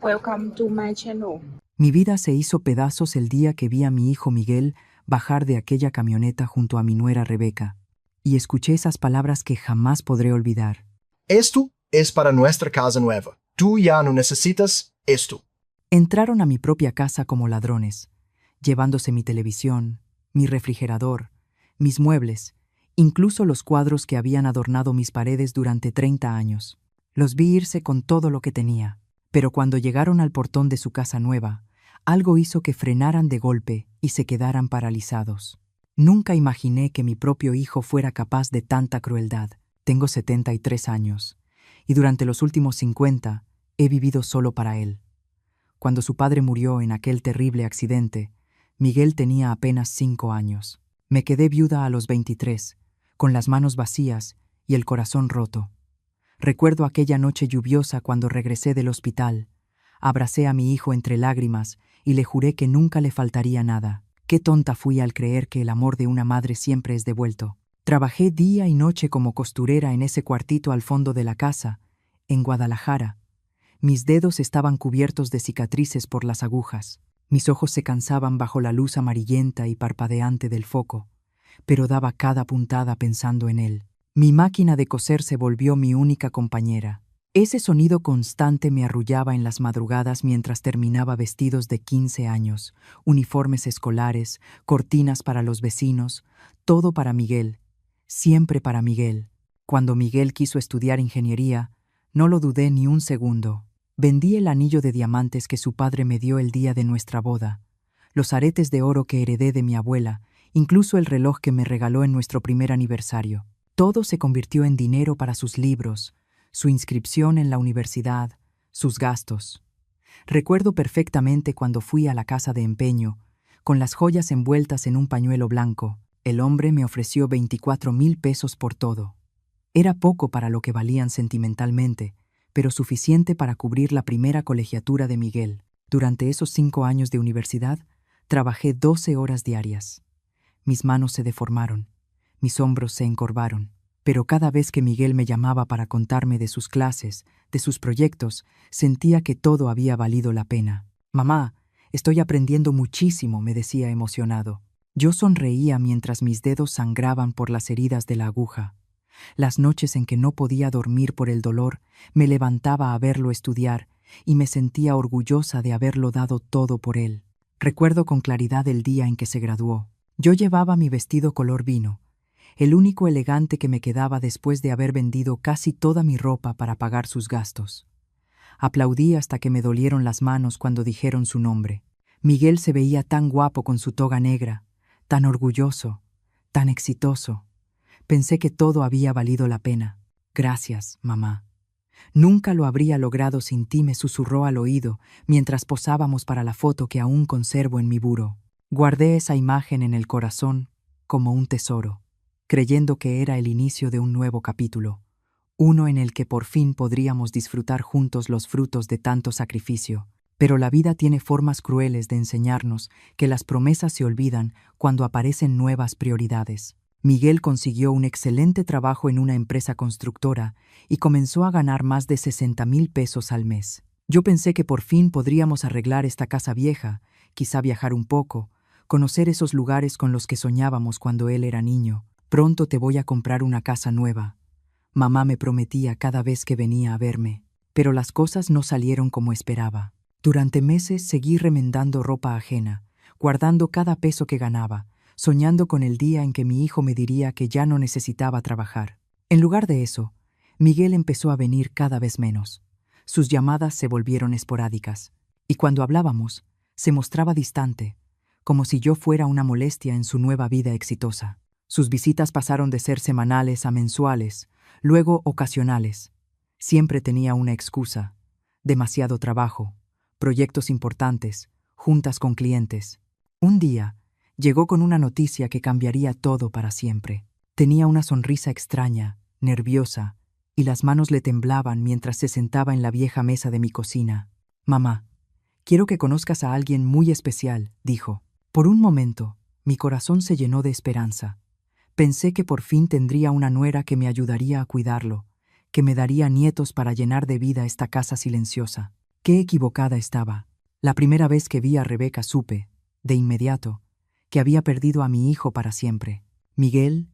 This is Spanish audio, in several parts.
Welcome to my channel. Mi vida se hizo pedazos el día que vi a mi hijo Miguel bajar de aquella camioneta junto a mi nuera Rebeca, y escuché esas palabras que jamás podré olvidar. Esto es para nuestra casa nueva. Tú ya no necesitas esto. Entraron a mi propia casa como ladrones, llevándose mi televisión, mi refrigerador, mis muebles, incluso los cuadros que habían adornado mis paredes durante 30 años. Los vi irse con todo lo que tenía, pero cuando llegaron al portón de su casa nueva, algo hizo que frenaran de golpe y se quedaran paralizados. Nunca imaginé que mi propio hijo fuera capaz de tanta crueldad. Tengo 73 años, y durante los últimos 50 he vivido solo para él. Cuando su padre murió en aquel terrible accidente, Miguel tenía apenas 5 años. Me quedé viuda a los 23, con las manos vacías y el corazón roto. Recuerdo aquella noche lluviosa cuando regresé del hospital. Abracé a mi hijo entre lágrimas y le juré que nunca le faltaría nada. Qué tonta fui al creer que el amor de una madre siempre es devuelto. Trabajé día y noche como costurera en ese cuartito al fondo de la casa, en Guadalajara. Mis dedos estaban cubiertos de cicatrices por las agujas. Mis ojos se cansaban bajo la luz amarillenta y parpadeante del foco, pero daba cada puntada pensando en él. Mi máquina de coser se volvió mi única compañera. Ese sonido constante me arrullaba en las madrugadas mientras terminaba vestidos de 15 años, uniformes escolares, cortinas para los vecinos, todo para Miguel, siempre para Miguel. Cuando Miguel quiso estudiar ingeniería, no lo dudé ni un segundo. Vendí el anillo de diamantes que su padre me dio el día de nuestra boda, los aretes de oro que heredé de mi abuela, incluso el reloj que me regaló en nuestro primer aniversario. Todo se convirtió en dinero para sus libros, su inscripción en la universidad, sus gastos. Recuerdo perfectamente cuando fui a la casa de empeño, con las joyas envueltas en un pañuelo blanco. El hombre me ofreció 24,000 pesos por todo. Era poco para lo que valían sentimentalmente, pero suficiente para cubrir la primera colegiatura de Miguel. Durante esos 5 años de universidad, trabajé 12 horas diarias. Mis manos se deformaron, mis hombros se encorvaron, pero cada vez que Miguel me llamaba para contarme de sus clases, de sus proyectos, sentía que todo había valido la pena. «Mamá, estoy aprendiendo muchísimo», me decía emocionado. Yo sonreía mientras mis dedos sangraban por las heridas de la aguja. Las noches en que no podía dormir por el dolor, me levantaba a verlo estudiar y me sentía orgullosa de haberlo dado todo por él. Recuerdo con claridad el día en que se graduó. Yo llevaba mi vestido color vino, el único elegante que me quedaba después de haber vendido casi toda mi ropa para pagar sus gastos. Aplaudí hasta que me dolieron las manos cuando dijeron su nombre. Miguel se veía tan guapo con su toga negra, tan orgulloso, tan exitoso. Pensé que todo había valido la pena. «Gracias, mamá. Nunca lo habría logrado sin ti», me susurró al oído mientras posábamos para la foto que aún conservo en mi buró. Guardé esa imagen en el corazón como un tesoro, creyendo que era el inicio de un nuevo capítulo, uno en el que por fin podríamos disfrutar juntos los frutos de tanto sacrificio. Pero la vida tiene formas crueles de enseñarnos que las promesas se olvidan cuando aparecen nuevas prioridades. Miguel consiguió un excelente trabajo en una empresa constructora y comenzó a ganar más de 60,000 pesos al mes. Yo pensé que por fin podríamos arreglar esta casa vieja, quizá viajar un poco, conocer esos lugares con los que soñábamos cuando él era niño. «Pronto te voy a comprar una casa nueva», mamá me prometía cada vez que venía a verme. Pero las cosas no salieron como esperaba. Durante meses seguí remendando ropa ajena, guardando cada peso que ganaba, soñando con el día en que mi hijo me diría que ya no necesitaba trabajar. En lugar de eso, Miguel empezó a venir cada vez menos. Sus llamadas se volvieron esporádicas, y cuando hablábamos, se mostraba distante, como si yo fuera una molestia en su nueva vida exitosa. Sus visitas pasaron de ser semanales a mensuales, luego ocasionales. Siempre tenía una excusa: demasiado trabajo, proyectos importantes, juntas con clientes. Un día, llegó con una noticia que cambiaría todo para siempre. Tenía una sonrisa extraña, nerviosa, y las manos le temblaban mientras se sentaba en la vieja mesa de mi cocina. «Mamá, quiero que conozcas a alguien muy especial», dijo. Por un momento, mi corazón se llenó de esperanza. Pensé que por fin tendría una nuera que me ayudaría a cuidarlo, que me daría nietos para llenar de vida esta casa silenciosa. Qué equivocada estaba. La primera vez que vi a Rebeca supe, de inmediato, que había perdido a mi hijo para siempre. Miguel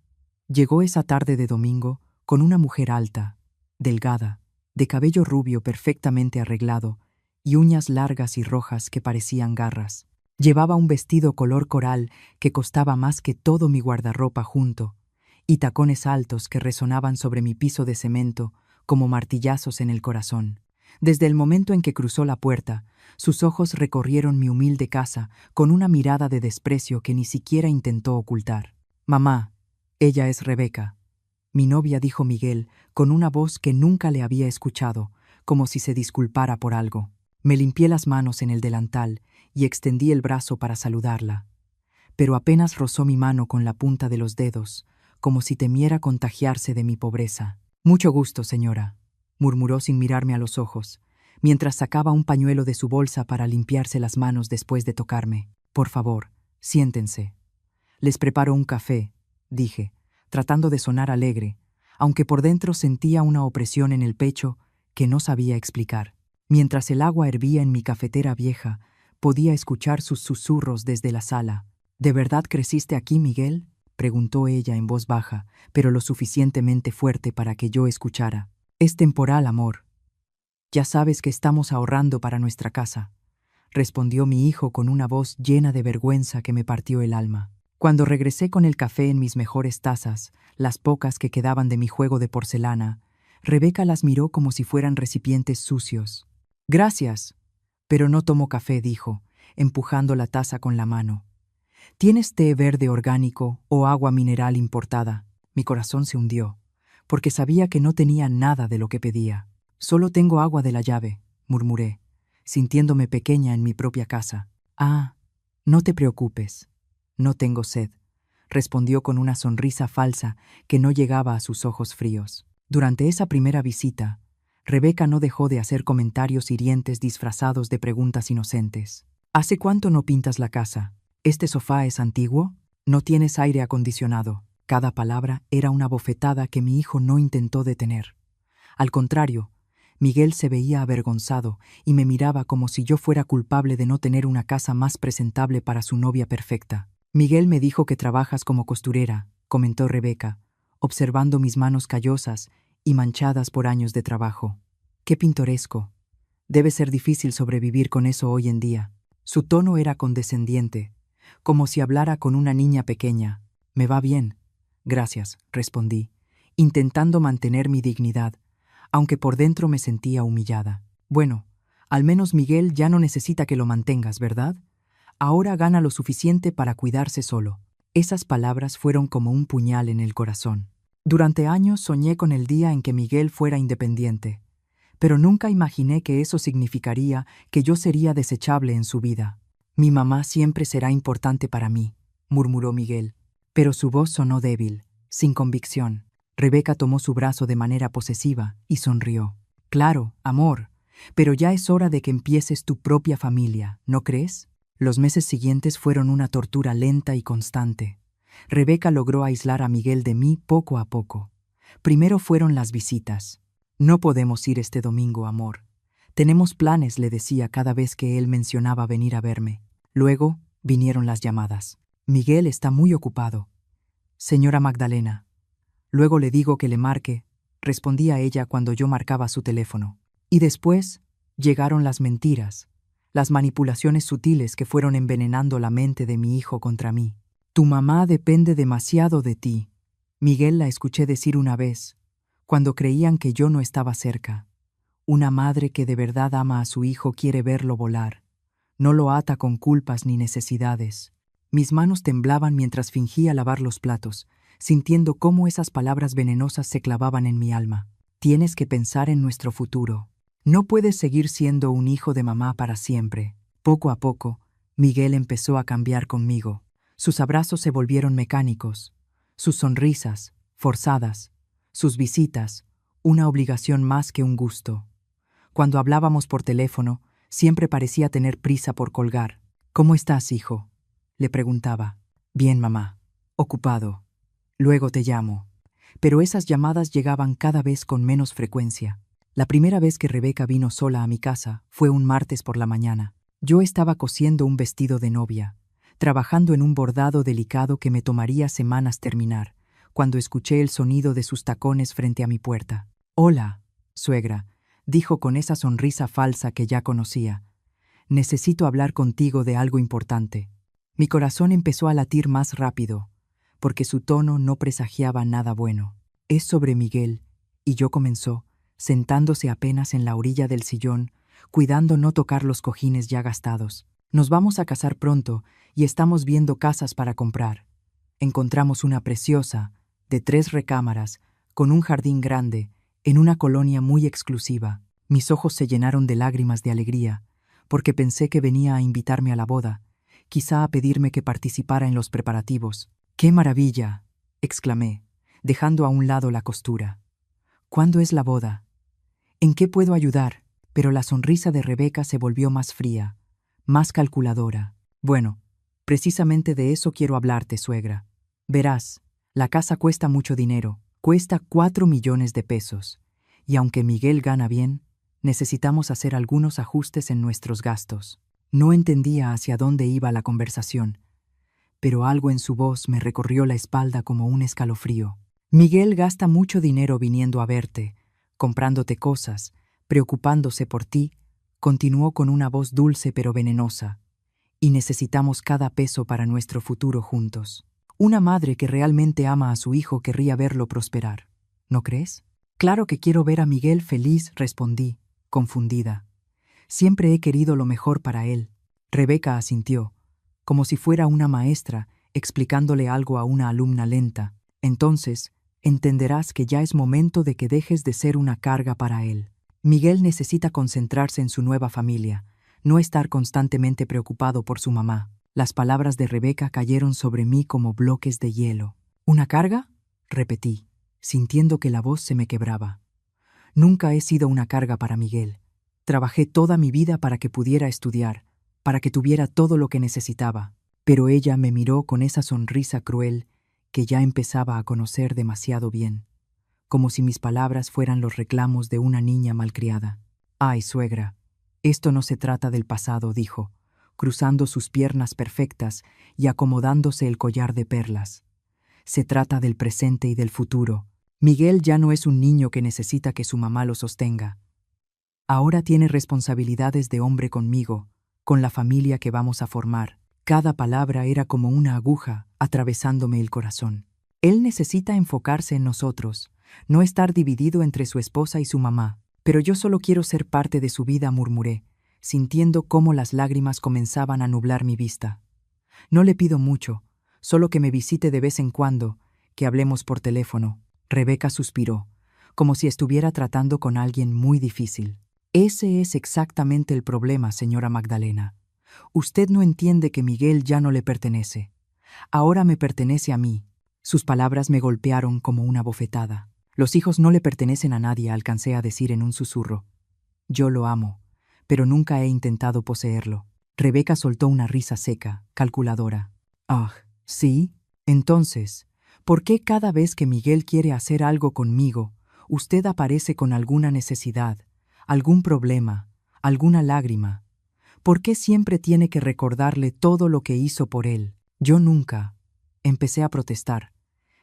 llegó esa tarde de domingo con una mujer alta, delgada, de cabello rubio perfectamente arreglado y uñas largas y rojas que parecían garras. Llevaba un vestido color coral que costaba más que todo mi guardarropa junto, y tacones altos que resonaban sobre mi piso de cemento como martillazos en el corazón. Desde el momento en que cruzó la puerta, sus ojos recorrieron mi humilde casa con una mirada de desprecio que ni siquiera intentó ocultar. «Mamá, ella es Rebeca», mi novia, dijo Miguel, con una voz que nunca le había escuchado, como si se disculpara por algo. Me limpié las manos en el delantal y extendí el brazo para saludarla. Pero apenas rozó mi mano con la punta de los dedos, como si temiera contagiarse de mi pobreza. «Mucho gusto, señora», murmuró sin mirarme a los ojos, mientras sacaba un pañuelo de su bolsa para limpiarse las manos después de tocarme. «Por favor, siéntense. Les preparo un café», dije, tratando de sonar alegre, aunque por dentro sentía una opresión en el pecho que no sabía explicar. Mientras el agua hervía en mi cafetera vieja, podía escuchar sus susurros desde la sala. «¿De verdad creciste aquí, Miguel?», preguntó ella en voz baja, pero lo suficientemente fuerte para que yo escuchara. «Es temporal, amor. Ya sabes que estamos ahorrando para nuestra casa», respondió mi hijo con una voz llena de vergüenza que me partió el alma. Cuando regresé con el café en mis mejores tazas, las pocas que quedaban de mi juego de porcelana, Rebeca las miró como si fueran recipientes sucios. «Gracias, pero no tomo café», dijo, empujando la taza con la mano. «¿Tienes té verde orgánico o agua mineral importada?». Mi corazón se hundió, porque sabía que no tenía nada de lo que pedía. «Solo tengo agua de la llave», murmuré, sintiéndome pequeña en mi propia casa. «Ah, no te preocupes. No tengo sed», respondió con una sonrisa falsa que no llegaba a sus ojos fríos. Durante esa primera visita, Rebeca no dejó de hacer comentarios hirientes disfrazados de preguntas inocentes. «¿Hace cuánto no pintas la casa? ¿Este sofá es antiguo? ¿No tienes aire acondicionado?». Cada palabra era una bofetada que mi hijo no intentó detener. Al contrario, Miguel se veía avergonzado y me miraba como si yo fuera culpable de no tener una casa más presentable para su novia perfecta. «Miguel me dijo que trabajas como costurera», comentó Rebeca, observando mis manos callosas y manchadas por años de trabajo. «Qué pintoresco. Debe ser difícil sobrevivir con eso hoy en día». Su tono era condescendiente, como si hablara con una niña pequeña. «Me va bien. Gracias», respondí, intentando mantener mi dignidad, aunque por dentro me sentía humillada. «Bueno, al menos Miguel ya no necesita que lo mantengas, ¿verdad? Ahora gana lo suficiente para cuidarse solo». Esas palabras fueron como un puñal en el corazón. Durante años soñé con el día en que Miguel fuera independiente, pero nunca imaginé que eso significaría que yo sería desechable en su vida. «Mi mamá siempre será importante para mí», murmuró Miguel, pero su voz sonó débil, sin convicción. Rebeca tomó su brazo de manera posesiva y sonrió. «Claro, amor, pero ya es hora de que empieces tu propia familia, ¿no crees?». Los meses siguientes fueron una tortura lenta y constante. Rebeca logró aislar a Miguel de mí poco a poco. Primero fueron las visitas. «No podemos ir este domingo, amor. Tenemos planes», le decía cada vez que él mencionaba venir a verme. Luego vinieron las llamadas. «Miguel está muy ocupado. Señora Magdalena. Luego le digo que le marque», respondía ella cuando yo marcaba su teléfono. Y después llegaron las mentiras, las manipulaciones sutiles que fueron envenenando la mente de mi hijo contra mí. «Tu mamá depende demasiado de ti», Miguel la escuché decir una vez, cuando creían que yo no estaba cerca. «Una madre que de verdad ama a su hijo quiere verlo volar. No lo ata con culpas ni necesidades». Mis manos temblaban mientras fingía lavar los platos, sintiendo cómo esas palabras venenosas se clavaban en mi alma. «Tienes que pensar en nuestro futuro. No puedes seguir siendo un hijo de mamá para siempre». Poco a poco, Miguel empezó a cambiar conmigo. Sus abrazos se volvieron mecánicos, sus sonrisas, forzadas, sus visitas, una obligación más que un gusto. Cuando hablábamos por teléfono, siempre parecía tener prisa por colgar. «¿Cómo estás, hijo?», le preguntaba. «Bien, mamá. Ocupado. Luego te llamo». Pero esas llamadas llegaban cada vez con menos frecuencia. La primera vez que Rebeca vino sola a mi casa fue un martes por la mañana. Yo estaba cosiendo un vestido de novia, trabajando en un bordado delicado que me tomaría semanas terminar, cuando escuché el sonido de sus tacones frente a mi puerta. «Hola, suegra», dijo con esa sonrisa falsa que ya conocía. «Necesito hablar contigo de algo importante». Mi corazón empezó a latir más rápido, porque su tono no presagiaba nada bueno. «Es sobre Miguel», y yo comenzó, sentándose apenas en la orilla del sillón, cuidando no tocar los cojines ya gastados. «Nos vamos a casar pronto y estamos viendo casas para comprar. Encontramos una preciosa, de 3 recámaras, con un jardín grande, en una colonia muy exclusiva». Mis ojos se llenaron de lágrimas de alegría, porque pensé que venía a invitarme a la boda, quizá a pedirme que participara en los preparativos. «¡Qué maravilla!», exclamé, dejando a un lado la costura. «¿Cuándo es la boda? ¿En qué puedo ayudar?». Pero la sonrisa de Rebeca se volvió más fría, más calculadora. «Bueno, precisamente de eso quiero hablarte, suegra. Verás, la casa cuesta mucho dinero, cuesta 4 millones de pesos, y aunque Miguel gana bien, necesitamos hacer algunos ajustes en nuestros gastos». No entendía hacia dónde iba la conversación, pero algo en su voz me recorrió la espalda como un escalofrío. «Miguel gasta mucho dinero viniendo a verte, comprándote cosas, preocupándose por ti», continuó con una voz dulce pero venenosa, «y necesitamos cada peso para nuestro futuro juntos. Una madre que realmente ama a su hijo querría verlo prosperar, ¿no crees?». «Claro que quiero ver a Miguel feliz», respondí, confundida. «Siempre he querido lo mejor para él». Rebeca asintió, como si fuera una maestra explicándole algo a una alumna lenta. «Entonces, entenderás que ya es momento de que dejes de ser una carga para él. Miguel necesita concentrarse en su nueva familia, no estar constantemente preocupado por su mamá». Las palabras de Rebeca cayeron sobre mí como bloques de hielo. «¿Una carga?», repetí, sintiendo que la voz se me quebraba. «Nunca he sido una carga para Miguel. Trabajé toda mi vida para que pudiera estudiar, para que tuviera todo lo que necesitaba». Pero ella me miró con esa sonrisa cruel que ya empezaba a conocer demasiado bien, como si mis palabras fueran los reclamos de una niña malcriada. «Ay, suegra, esto no se trata del pasado», dijo, cruzando sus piernas perfectas y acomodándose el collar de perlas. «Se trata del presente y del futuro. Miguel ya no es un niño que necesita que su mamá lo sostenga. Ahora tiene responsabilidades de hombre conmigo, con la familia que vamos a formar». Cada palabra era como una aguja atravesándome el corazón. «Él necesita enfocarse en nosotros, no estar dividido entre su esposa y su mamá. Pero yo solo quiero ser parte de su vida», murmuré, sintiendo cómo las lágrimas comenzaban a nublar mi vista. «No le pido mucho, solo que me visite de vez en cuando, que hablemos por teléfono». Rebeca suspiró, como si estuviera tratando con alguien muy difícil. «Ese es exactamente el problema, señora Magdalena. Usted no entiende que Miguel ya no le pertenece. Ahora me pertenece a mí». Sus palabras me golpearon como una bofetada. «Los hijos no le pertenecen a nadie», alcancé a decir en un susurro. «Yo lo amo, pero nunca he intentado poseerlo». Rebeca soltó una risa seca, calculadora. «Ah, ¿sí? Entonces, ¿por qué cada vez que Miguel quiere hacer algo conmigo, usted aparece con alguna necesidad, algún problema, alguna lágrima? ¿Por qué siempre tiene que recordarle todo lo que hizo por él?». «Yo nunca». Empecé a protestar,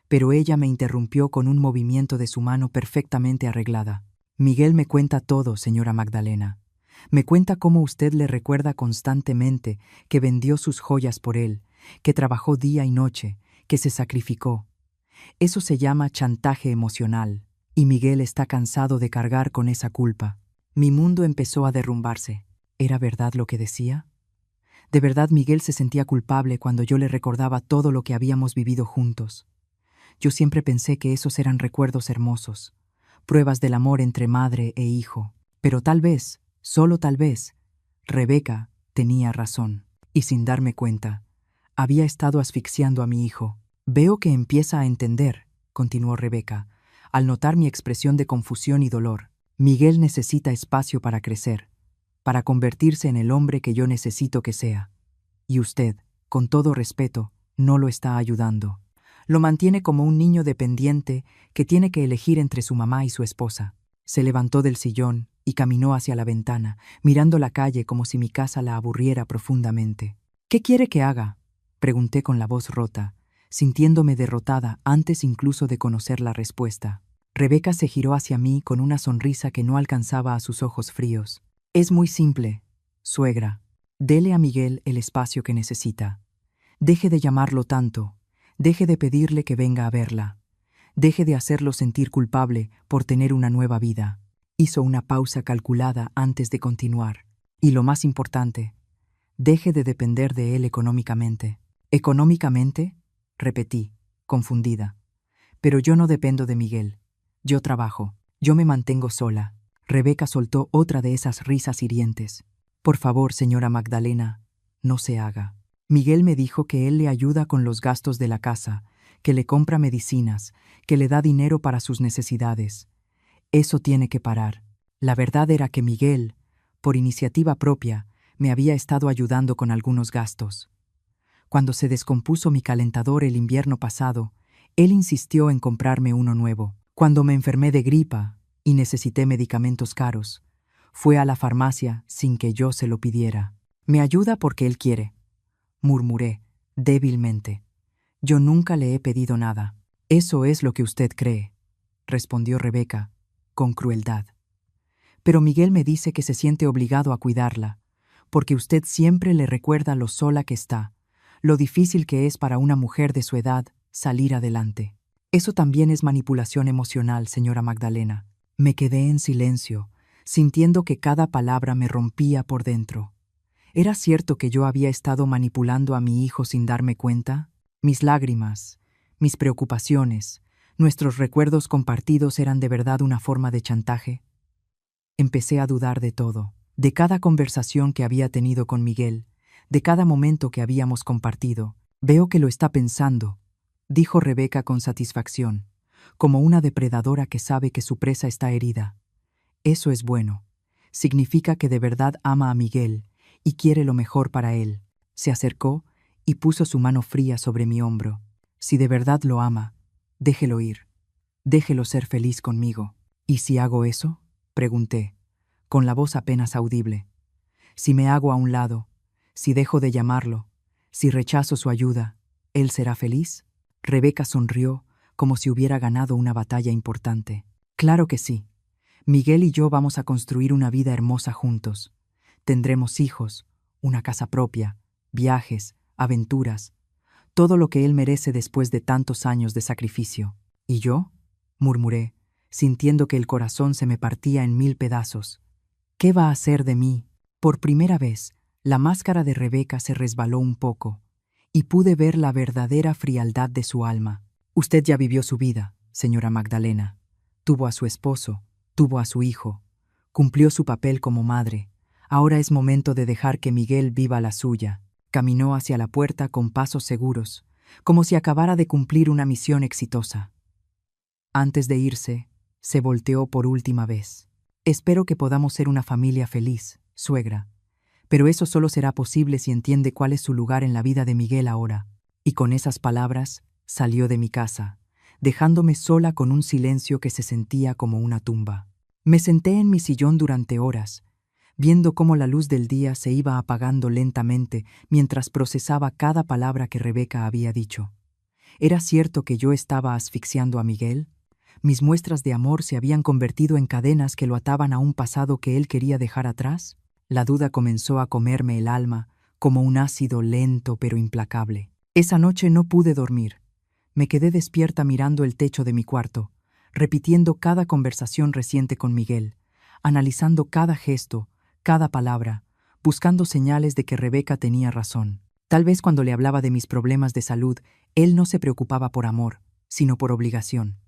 pero ella me interrumpió con un movimiento de su mano perfectamente arreglada. «Miguel me cuenta todo, señora Magdalena. Me cuenta cómo usted le recuerda constantemente que vendió sus joyas por él, que trabajó día y noche, que se sacrificó. Eso se llama chantaje emocional, y Miguel está cansado de cargar con esa culpa». Mi mundo empezó a derrumbarse. ¿Era verdad lo que decía? ¿De verdad Miguel se sentía culpable cuando yo le recordaba todo lo que habíamos vivido juntos? Yo siempre pensé que esos eran recuerdos hermosos, pruebas del amor entre madre e hijo. Pero tal vez, solo tal vez, Rebeca tenía razón. Y sin darme cuenta, había estado asfixiando a mi hijo. «Veo que empieza a entender», continuó Rebeca, al notar mi expresión de confusión y dolor. «Miguel necesita espacio para crecer, para convertirse en el hombre que yo necesito que sea. Y usted, con todo respeto, no lo está ayudando. Lo mantiene como un niño dependiente que tiene que elegir entre su mamá y su esposa. Se levantó del sillón y caminó hacia la ventana, mirando la calle como si mi casa la aburriera profundamente. «¿Qué quiere que haga?», pregunté con la voz rota, sintiéndome derrotada antes incluso de conocer la respuesta. Rebeca se giró hacia mí con una sonrisa que no alcanzaba a sus ojos fríos. «Es muy simple, suegra. Dele a Miguel el espacio que necesita. Deje de llamarlo tanto. Deje de pedirle que venga a verla. Deje de hacerlo sentir culpable por tener una nueva vida». Hizo una pausa calculada antes de continuar. «Y lo más importante, deje de depender de él económicamente». «¿Económicamente?», repetí, confundida. «Pero yo no dependo de Miguel. Yo trabajo. Yo me mantengo sola». Rebeca soltó otra de esas risas hirientes. «Por favor, señora Magdalena, no se haga. Miguel me dijo que él le ayuda con los gastos de la casa, que le compra medicinas, que le da dinero para sus necesidades. Eso tiene que parar». La verdad era que Miguel, por iniciativa propia, me había estado ayudando con algunos gastos. Cuando se descompuso mi calentador el invierno pasado, él insistió en comprarme uno nuevo. Cuando me enfermé de gripa y necesité medicamentos caros, fue a la farmacia sin que yo se lo pidiera. «Me ayuda porque él quiere», murmuré, débilmente. «Yo nunca le he pedido nada». «Eso es lo que usted cree», respondió Rebeca, con crueldad. «Pero Miguel me dice que se siente obligado a cuidarla, porque usted siempre le recuerda lo sola que está, lo difícil que es para una mujer de su edad salir adelante». «Eso también es manipulación emocional, señora Magdalena». Me quedé en silencio, sintiendo que cada palabra me rompía por dentro. ¿Era cierto que yo había estado manipulando a mi hijo sin darme cuenta? Mis lágrimas, mis preocupaciones, nuestros recuerdos compartidos eran de verdad una forma de chantaje. Empecé a dudar de todo, de cada conversación que había tenido con Miguel, de cada momento que habíamos compartido. «Veo que lo está pensando», dijo Rebeca con satisfacción, como una depredadora que sabe que su presa está herida. «Eso es bueno. Significa que de verdad ama a Miguel y quiere lo mejor para él». Se acercó y puso su mano fría sobre mi hombro. «Si de verdad lo ama, déjelo ir. Déjelo ser feliz conmigo». «¿Y si hago eso?», pregunté, con la voz apenas audible. «Si me hago a un lado, si dejo de llamarlo, si rechazo su ayuda, ¿él será feliz?». Rebeca sonrió como si hubiera ganado una batalla importante. «Claro que sí. Miguel y yo vamos a construir una vida hermosa juntos. Tendremos hijos, una casa propia, viajes, aventuras, todo lo que él merece después de tantos años de sacrificio». «¿Y yo?», murmuré, sintiendo que el corazón se me partía en 1000 pedazos. «¿Qué va a hacer de mí?». Por primera vez, la máscara de Rebeca se resbaló un poco, y pude ver la verdadera frialdad de su alma. «Usted ya vivió su vida, señora Magdalena. Tuvo a su esposo, tuvo a su hijo, cumplió su papel como madre. Ahora es momento de dejar que Miguel viva la suya». Caminó hacia la puerta con pasos seguros, como si acabara de cumplir una misión exitosa. Antes de irse, se volteó por última vez. «Espero que podamos ser una familia feliz, suegra, pero eso solo será posible si entiende cuál es su lugar en la vida de Miguel ahora». Y con esas palabras salió de mi casa, dejándome sola con un silencio que se sentía como una tumba. Me senté en mi sillón durante horas, viendo cómo la luz del día se iba apagando lentamente mientras procesaba cada palabra que Rebeca había dicho. ¿Era cierto que yo estaba asfixiando a Miguel? ¿Mis muestras de amor se habían convertido en cadenas que lo ataban a un pasado que él quería dejar atrás? La duda comenzó a comerme el alma como un ácido lento pero implacable. Esa noche no pude dormir. Me quedé despierta mirando el techo de mi cuarto, repitiendo cada conversación reciente con Miguel, analizando cada gesto, cada palabra, buscando señales de que Rebeca tenía razón. Tal vez cuando le hablaba de mis problemas de salud, él no se preocupaba por amor, sino por obligación.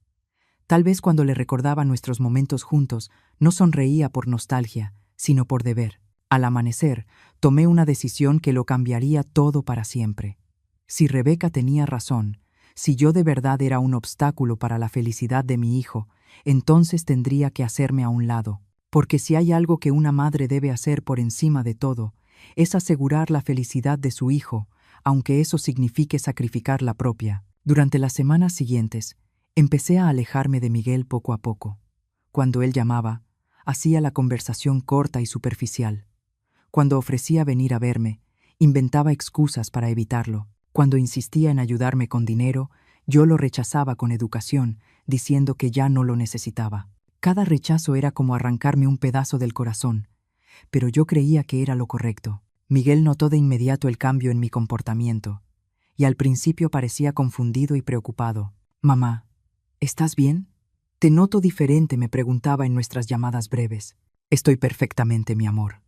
Tal vez cuando le recordaba nuestros momentos juntos, no sonreía por nostalgia, sino por deber. Al amanecer, tomé una decisión que lo cambiaría todo para siempre. Si Rebeca tenía razón, si yo de verdad era un obstáculo para la felicidad de mi hijo, entonces tendría que hacerme a un lado. Porque si hay algo que una madre debe hacer por encima de todo, es asegurar la felicidad de su hijo, aunque eso signifique sacrificar la propia. Durante las semanas siguientes, empecé a alejarme de Miguel poco a poco. Cuando él llamaba, hacía la conversación corta y superficial. Cuando ofrecía venir a verme, inventaba excusas para evitarlo. Cuando insistía en ayudarme con dinero, yo lo rechazaba con educación, diciendo que ya no lo necesitaba. Cada rechazo era como arrancarme un pedazo del corazón, pero yo creía que era lo correcto. Miguel notó de inmediato el cambio en mi comportamiento, y al principio parecía confundido y preocupado. «Mamá, ¿estás bien? Te noto diferente», me preguntaba en nuestras llamadas breves. «Estoy perfectamente, mi amor.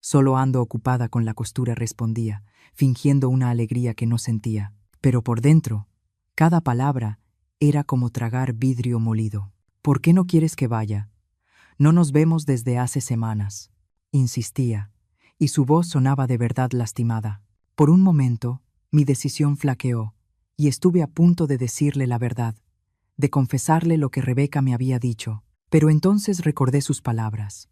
Solo ando ocupada con la costura», respondía, fingiendo una alegría que no sentía. Pero por dentro, cada palabra era como tragar vidrio molido. «¿Por qué no quieres que vaya? No nos vemos desde hace semanas», insistía, y su voz sonaba de verdad lastimada. Por un momento, mi decisión flaqueó, y estuve a punto de decirle la verdad, de confesarle lo que Rebeca me había dicho. Pero entonces recordé sus palabras.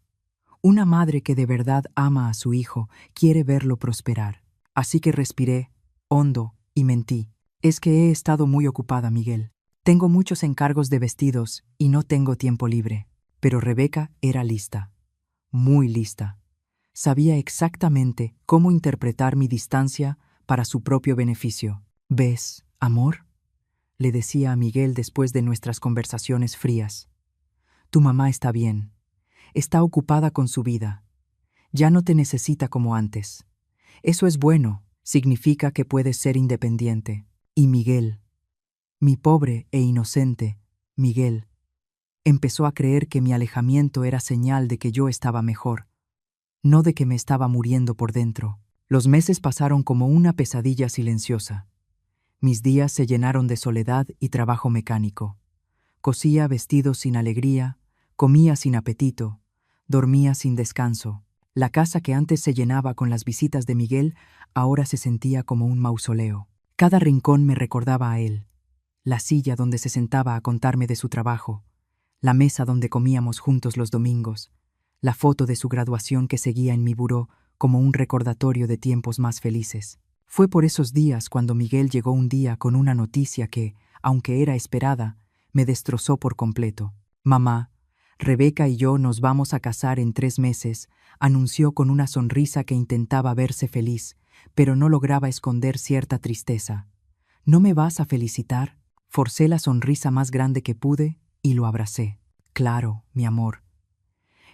Una madre que de verdad ama a su hijo quiere verlo prosperar. Así que respiré hondo y mentí. «Es que he estado muy ocupada, Miguel. Tengo muchos encargos de vestidos y no tengo tiempo libre». Pero Rebeca era lista, muy lista. Sabía exactamente cómo interpretar mi distancia para su propio beneficio. «¿Ves, amor?», le decía a Miguel después de nuestras conversaciones frías. «Tu mamá está bien. Está ocupada con su vida. Ya no te necesita como antes. Eso es bueno, significa que puedes ser independiente». Y Miguel, mi pobre e inocente Miguel, empezó a creer que mi alejamiento era señal de que yo estaba mejor, no de que me estaba muriendo por dentro. Los meses pasaron como una pesadilla silenciosa. Mis días se llenaron de soledad y trabajo mecánico. Cosía vestidos sin alegría, comía sin apetito, dormía sin descanso. La casa que antes se llenaba con las visitas de Miguel ahora se sentía como un mausoleo. Cada rincón me recordaba a él. La silla donde se sentaba a contarme de su trabajo, la mesa donde comíamos juntos los domingos, la foto de su graduación que seguía en mi buró como un recordatorio de tiempos más felices. Fue por esos días cuando Miguel llegó un día con una noticia que, aunque era esperada, me destrozó por completo. «Mamá, Rebeca y yo nos vamos a casar en 3 meses», anunció con una sonrisa que intentaba verse feliz, pero no lograba esconder cierta tristeza. «¿No me vas a felicitar?». Forcé la sonrisa más grande que pude y lo abracé. «Claro, mi amor.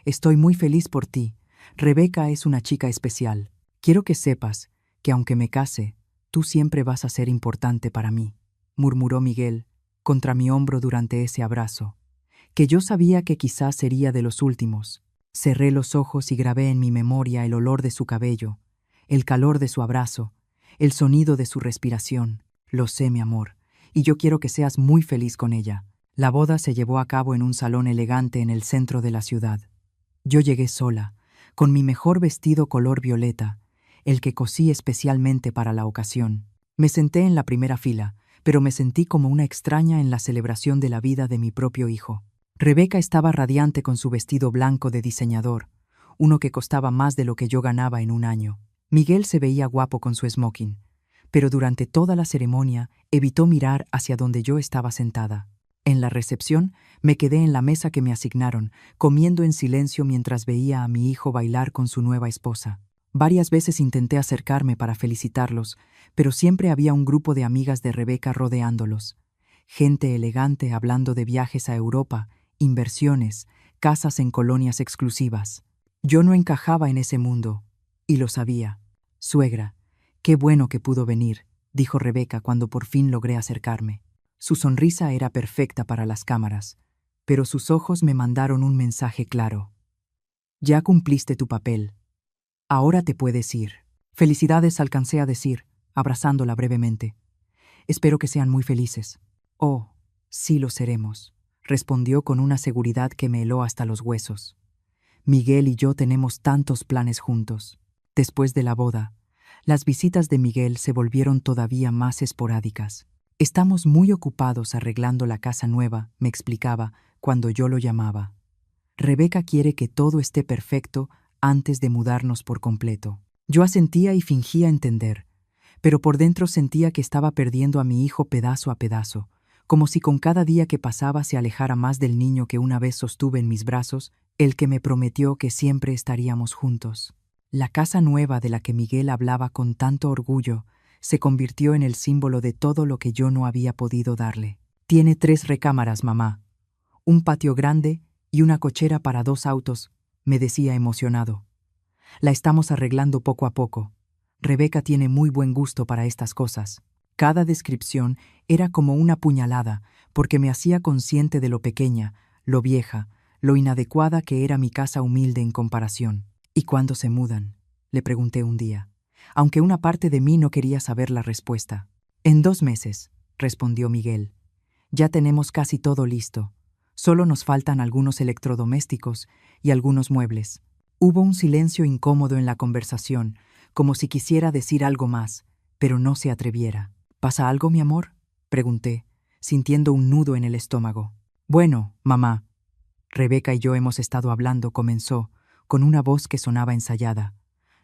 Estoy muy feliz por ti. Rebeca es una chica especial. Quiero que sepas que aunque me case, tú siempre vas a ser importante para mí», murmuró Miguel contra mi hombro durante ese abrazo, que yo sabía que quizás sería de los últimos. Cerré los ojos y grabé en mi memoria el olor de su cabello, el calor de su abrazo, el sonido de su respiración. «Lo sé, mi amor, y yo quiero que seas muy feliz con ella». La boda se llevó a cabo en un salón elegante en el centro de la ciudad. Yo llegué sola, con mi mejor vestido color violeta, el que cosí especialmente para la ocasión. Me senté en la primera fila, pero me sentí como una extraña en la celebración de la vida de mi propio hijo. Rebeca estaba radiante con su vestido blanco de diseñador, uno que costaba más de lo que yo ganaba en un año. Miguel se veía guapo con su smoking, pero durante toda la ceremonia evitó mirar hacia donde yo estaba sentada. En la recepción me quedé en la mesa que me asignaron, comiendo en silencio mientras veía a mi hijo bailar con su nueva esposa. Varias veces intenté acercarme para felicitarlos, pero siempre había un grupo de amigas de Rebeca rodeándolos. Gente elegante hablando de viajes a Europa, inversiones, casas en colonias exclusivas. Yo no encajaba en ese mundo, y lo sabía. «Suegra, qué bueno que pudo venir», dijo Rebeca cuando por fin logré acercarme. Su sonrisa era perfecta para las cámaras, pero sus ojos me mandaron un mensaje claro. «Ya cumpliste tu papel. Ahora te puedes ir». «Felicidades», alcancé a decir, abrazándola brevemente. «Espero que sean muy felices». «Oh, sí lo seremos», respondió con una seguridad que me heló hasta los huesos. «Miguel y yo tenemos tantos planes juntos». Después de la boda, las visitas de Miguel se volvieron todavía más esporádicas. «Estamos muy ocupados arreglando la casa nueva», me explicaba cuando yo lo llamaba. «Rebeca quiere que todo esté perfecto antes de mudarnos por completo». Yo asentía y fingía entender, pero por dentro sentía que estaba perdiendo a mi hijo pedazo a pedazo, como si con cada día que pasaba se alejara más del niño que una vez sostuve en mis brazos, el que me prometió que siempre estaríamos juntos. La casa nueva de la que Miguel hablaba con tanto orgullo se convirtió en el símbolo de todo lo que yo no había podido darle. Tiene 3 recámaras, mamá, un patio grande y una cochera para 2 autos, me decía emocionado. La estamos arreglando poco a poco. Rebeca tiene muy buen gusto para estas cosas. Cada descripción era como una puñalada, porque me hacía consciente de lo pequeña, lo vieja, lo inadecuada que era mi casa humilde en comparación. ¿Y cuándo se mudan?, le pregunté un día, aunque una parte de mí no quería saber la respuesta. En 2 meses, respondió Miguel. Ya tenemos casi todo listo. Solo nos faltan algunos electrodomésticos y algunos muebles. Hubo un silencio incómodo en la conversación, como si quisiera decir algo más, pero no se atreviera. ¿Pasa algo, mi amor?, pregunté, sintiendo un nudo en el estómago. Bueno, mamá, Rebeca y yo hemos estado hablando, comenzó, con una voz que sonaba ensayada.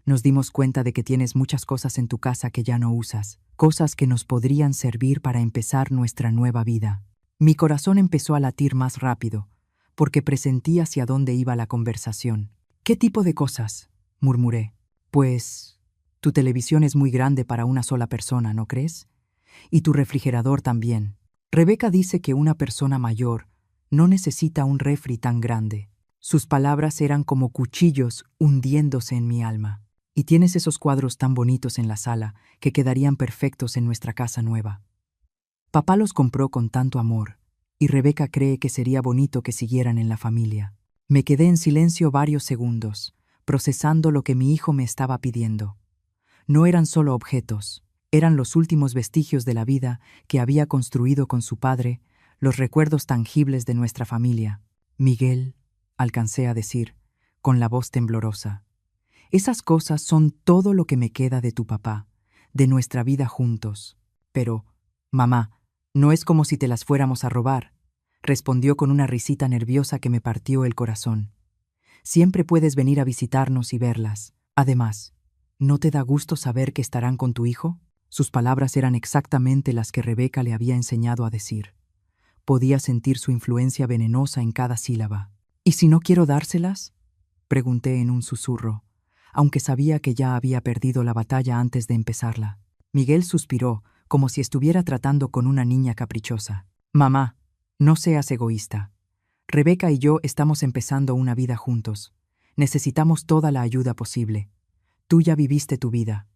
Nos dimos cuenta de que tienes muchas cosas en tu casa que ya no usas, cosas que nos podrían servir para empezar nuestra nueva vida. Mi corazón empezó a latir más rápido, porque presentí hacia dónde iba la conversación. ¿Qué tipo de cosas?, murmuré. Pues, tu televisión es muy grande para una sola persona, ¿no crees? Y tu refrigerador también. Rebeca dice que una persona mayor no necesita un refri tan grande. Sus palabras eran como cuchillos hundiéndose en mi alma. Y tienes esos cuadros tan bonitos en la sala que quedarían perfectos en nuestra casa nueva. Papá los compró con tanto amor, y Rebeca cree que sería bonito que siguieran en la familia. Me quedé en silencio varios segundos, procesando lo que mi hijo me estaba pidiendo. No eran solo objetos, eran los últimos vestigios de la vida que había construido con su padre, los recuerdos tangibles de nuestra familia. Miguel, alcancé a decir, con la voz temblorosa. Esas cosas son todo lo que me queda de tu papá, de nuestra vida juntos. Pero, mamá, no es como si te las fuéramos a robar, respondió con una risita nerviosa que me partió el corazón. Siempre puedes venir a visitarnos y verlas. Además, ¿no te da gusto saber que estarán con tu hijo? Sus palabras eran exactamente las que Rebeca le había enseñado a decir. Podía sentir su influencia venenosa en cada sílaba. ¿Y si no quiero dárselas?, pregunté en un susurro, aunque sabía que ya había perdido la batalla antes de empezarla. Miguel suspiró, como si estuviera tratando con una niña caprichosa. Mamá, no seas egoísta. Rebeca y yo estamos empezando una vida juntos. Necesitamos toda la ayuda posible. Tú ya viviste tu vida.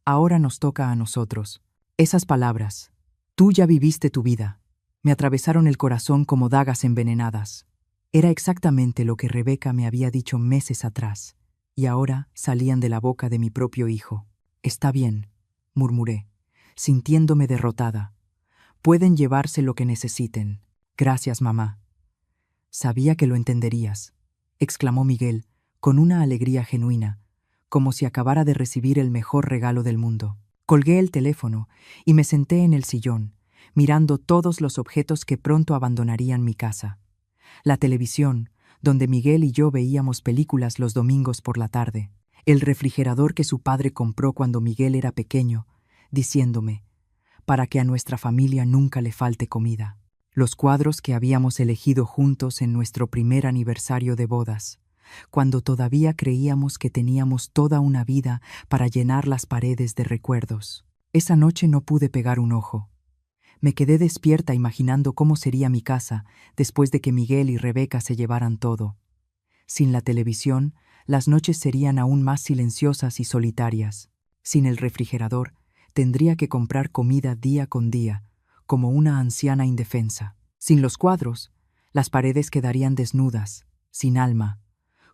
Ahora nos toca a nosotros. Esas palabras, tú ya viviste tu vida, me atravesaron el corazón como dagas envenenadas. Era exactamente lo que Rebeca me había dicho meses atrás, y ahora salían de la boca de mi propio hijo. Está bien, murmuré, sintiéndome derrotada. Pueden llevarse lo que necesiten. Gracias, mamá. Sabía que lo entenderías, exclamó Miguel, con una alegría genuina, como si acabara de recibir el mejor regalo del mundo. Colgué el teléfono y me senté en el sillón, mirando todos los objetos que pronto abandonarían mi casa. La televisión, donde Miguel y yo veíamos películas los domingos por la tarde. El refrigerador que su padre compró cuando Miguel era pequeño, diciéndome, para que a nuestra familia nunca le falte comida. Los cuadros que habíamos elegido juntos en nuestro primer aniversario de bodas, cuando todavía creíamos que teníamos toda una vida para llenar las paredes de recuerdos. Esa noche no pude pegar un ojo. Me quedé despierta imaginando cómo sería mi casa después de que Miguel y Rebeca se llevaran todo. Sin la televisión, las noches serían aún más silenciosas y solitarias. Sin el refrigerador, tendría que comprar comida día con día, como una anciana indefensa. Sin los cuadros, las paredes quedarían desnudas, sin alma,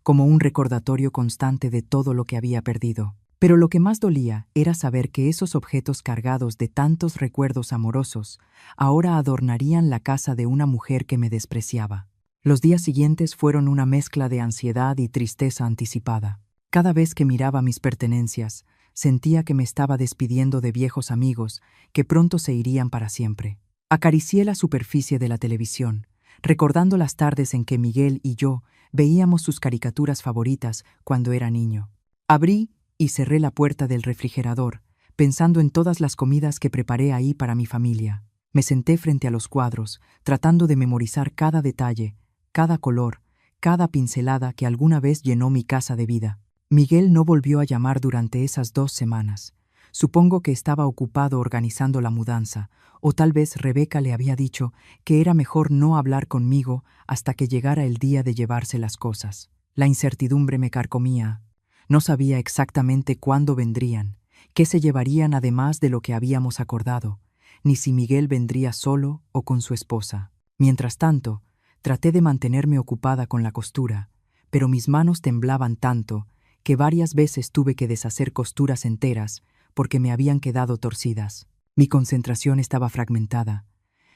como un recordatorio constante de todo lo que había perdido. Pero lo que más dolía era saber que esos objetos cargados de tantos recuerdos amorosos ahora adornarían la casa de una mujer que me despreciaba. Los días siguientes fueron una mezcla de ansiedad y tristeza anticipada. Cada vez que miraba mis pertenencias, sentía que me estaba despidiendo de viejos amigos que pronto se irían para siempre. Acaricié la superficie de la televisión, recordando las tardes en que Miguel y yo veíamos sus caricaturas favoritas cuando era niño. Abrí y cerré la puerta del refrigerador, pensando en todas las comidas que preparé ahí para mi familia. Me senté frente a los cuadros, tratando de memorizar cada detalle, cada color, cada pincelada que alguna vez llenó mi casa de vida. Miguel no volvió a llamar durante esas 2 semanas. Supongo que estaba ocupado organizando la mudanza, o tal vez Rebeca le había dicho que era mejor no hablar conmigo hasta que llegara el día de llevarse las cosas. La incertidumbre me carcomía. No sabía exactamente cuándo vendrían, qué se llevarían además de lo que habíamos acordado, ni si Miguel vendría solo o con su esposa. Mientras tanto, traté de mantenerme ocupada con la costura, pero mis manos temblaban tanto que varias veces tuve que deshacer costuras enteras porque me habían quedado torcidas. Mi concentración estaba fragmentada,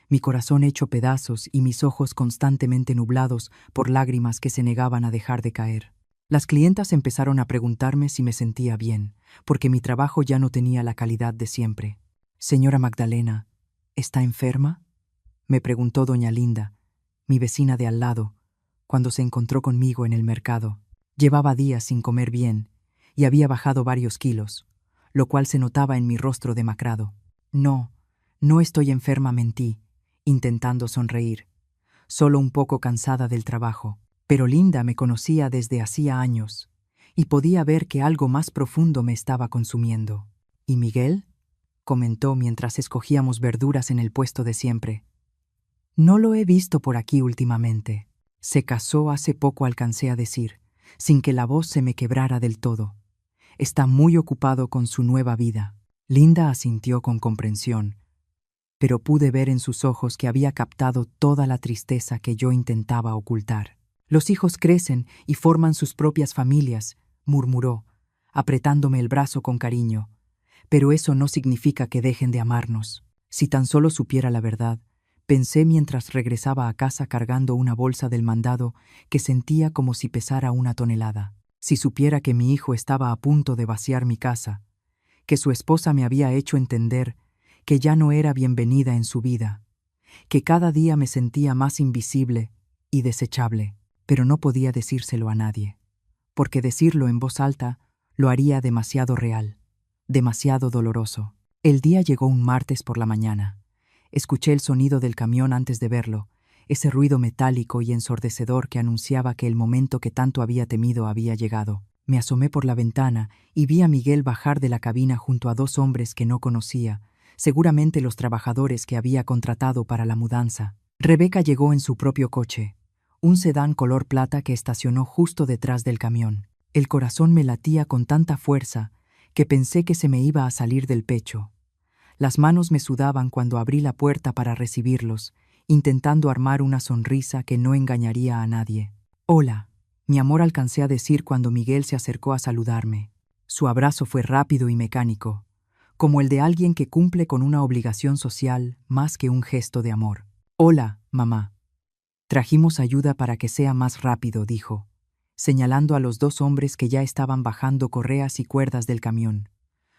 mi corazón hecho pedazos y mis ojos constantemente nublados por lágrimas que se negaban a dejar de caer. Las clientas empezaron a preguntarme si me sentía bien, porque mi trabajo ya no tenía la calidad de siempre. «Señora Magdalena, ¿está enferma?», me preguntó doña Linda, mi vecina de al lado, cuando se encontró conmigo en el mercado. Llevaba días sin comer bien y había bajado varios kilos, lo cual se notaba en mi rostro demacrado. «No, no estoy enferma», mentí, intentando sonreír. «Solo un poco cansada del trabajo». Pero Linda me conocía desde hacía años y podía ver que algo más profundo me estaba consumiendo. «¿Y Miguel?», comentó mientras escogíamos verduras en el puesto de siempre. «No lo he visto por aquí últimamente. Se casó hace poco», alcancé a decir, sin que la voz se me quebrara del todo. «Está muy ocupado con su nueva vida». Linda asintió con comprensión, pero pude ver en sus ojos que había captado toda la tristeza que yo intentaba ocultar. «Los hijos crecen y forman sus propias familias», murmuró, apretándome el brazo con cariño. «Pero eso no significa que dejen de amarnos». Si tan solo supiera la verdad, pensé mientras regresaba a casa cargando una bolsa del mandado que sentía como si pesara 1 tonelada. Si supiera que mi hijo estaba a punto de vaciar mi casa, que su esposa me había hecho entender que ya no era bienvenida en su vida, que cada día me sentía más invisible y desechable. Pero no podía decírselo a nadie, porque decirlo en voz alta lo haría demasiado real, demasiado doloroso. El día llegó un martes por la mañana. Escuché el sonido del camión antes de verlo, ese ruido metálico y ensordecedor que anunciaba que el momento que tanto había temido había llegado. Me asomé por la ventana y vi a Miguel bajar de la cabina junto a 2 hombres que no conocía, seguramente los trabajadores que había contratado para la mudanza. Rebeca llegó en su propio coche, un sedán color plata que estacionó justo detrás del camión. El corazón me latía con tanta fuerza que pensé que se me iba a salir del pecho. Las manos me sudaban cuando abrí la puerta para recibirlos, intentando armar una sonrisa que no engañaría a nadie. «Hola», mi amor, alcancé a decir cuando Miguel se acercó a saludarme. Su abrazo fue rápido y mecánico, como el de alguien que cumple con una obligación social más que un gesto de amor. «Hola, mamá. Trajimos ayuda para que sea más rápido», dijo, señalando a los 2 hombres que ya estaban bajando correas y cuerdas del camión.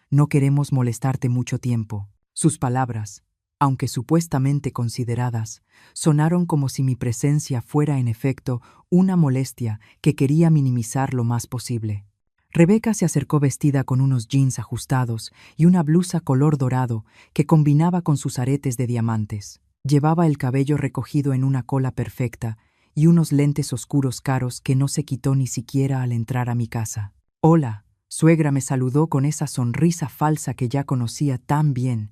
«No queremos molestarte mucho tiempo». Sus palabras, aunque supuestamente consideradas, sonaron como si mi presencia fuera en efecto una molestia que quería minimizar lo más posible. Rebeca se acercó vestida con unos jeans ajustados y una blusa color dorado que combinaba con sus aretes de diamantes. Llevaba el cabello recogido en una cola perfecta y unos lentes oscuros caros que no se quitó ni siquiera al entrar a mi casa. «Hola», suegra, me saludó con esa sonrisa falsa que ya conocía tan bien.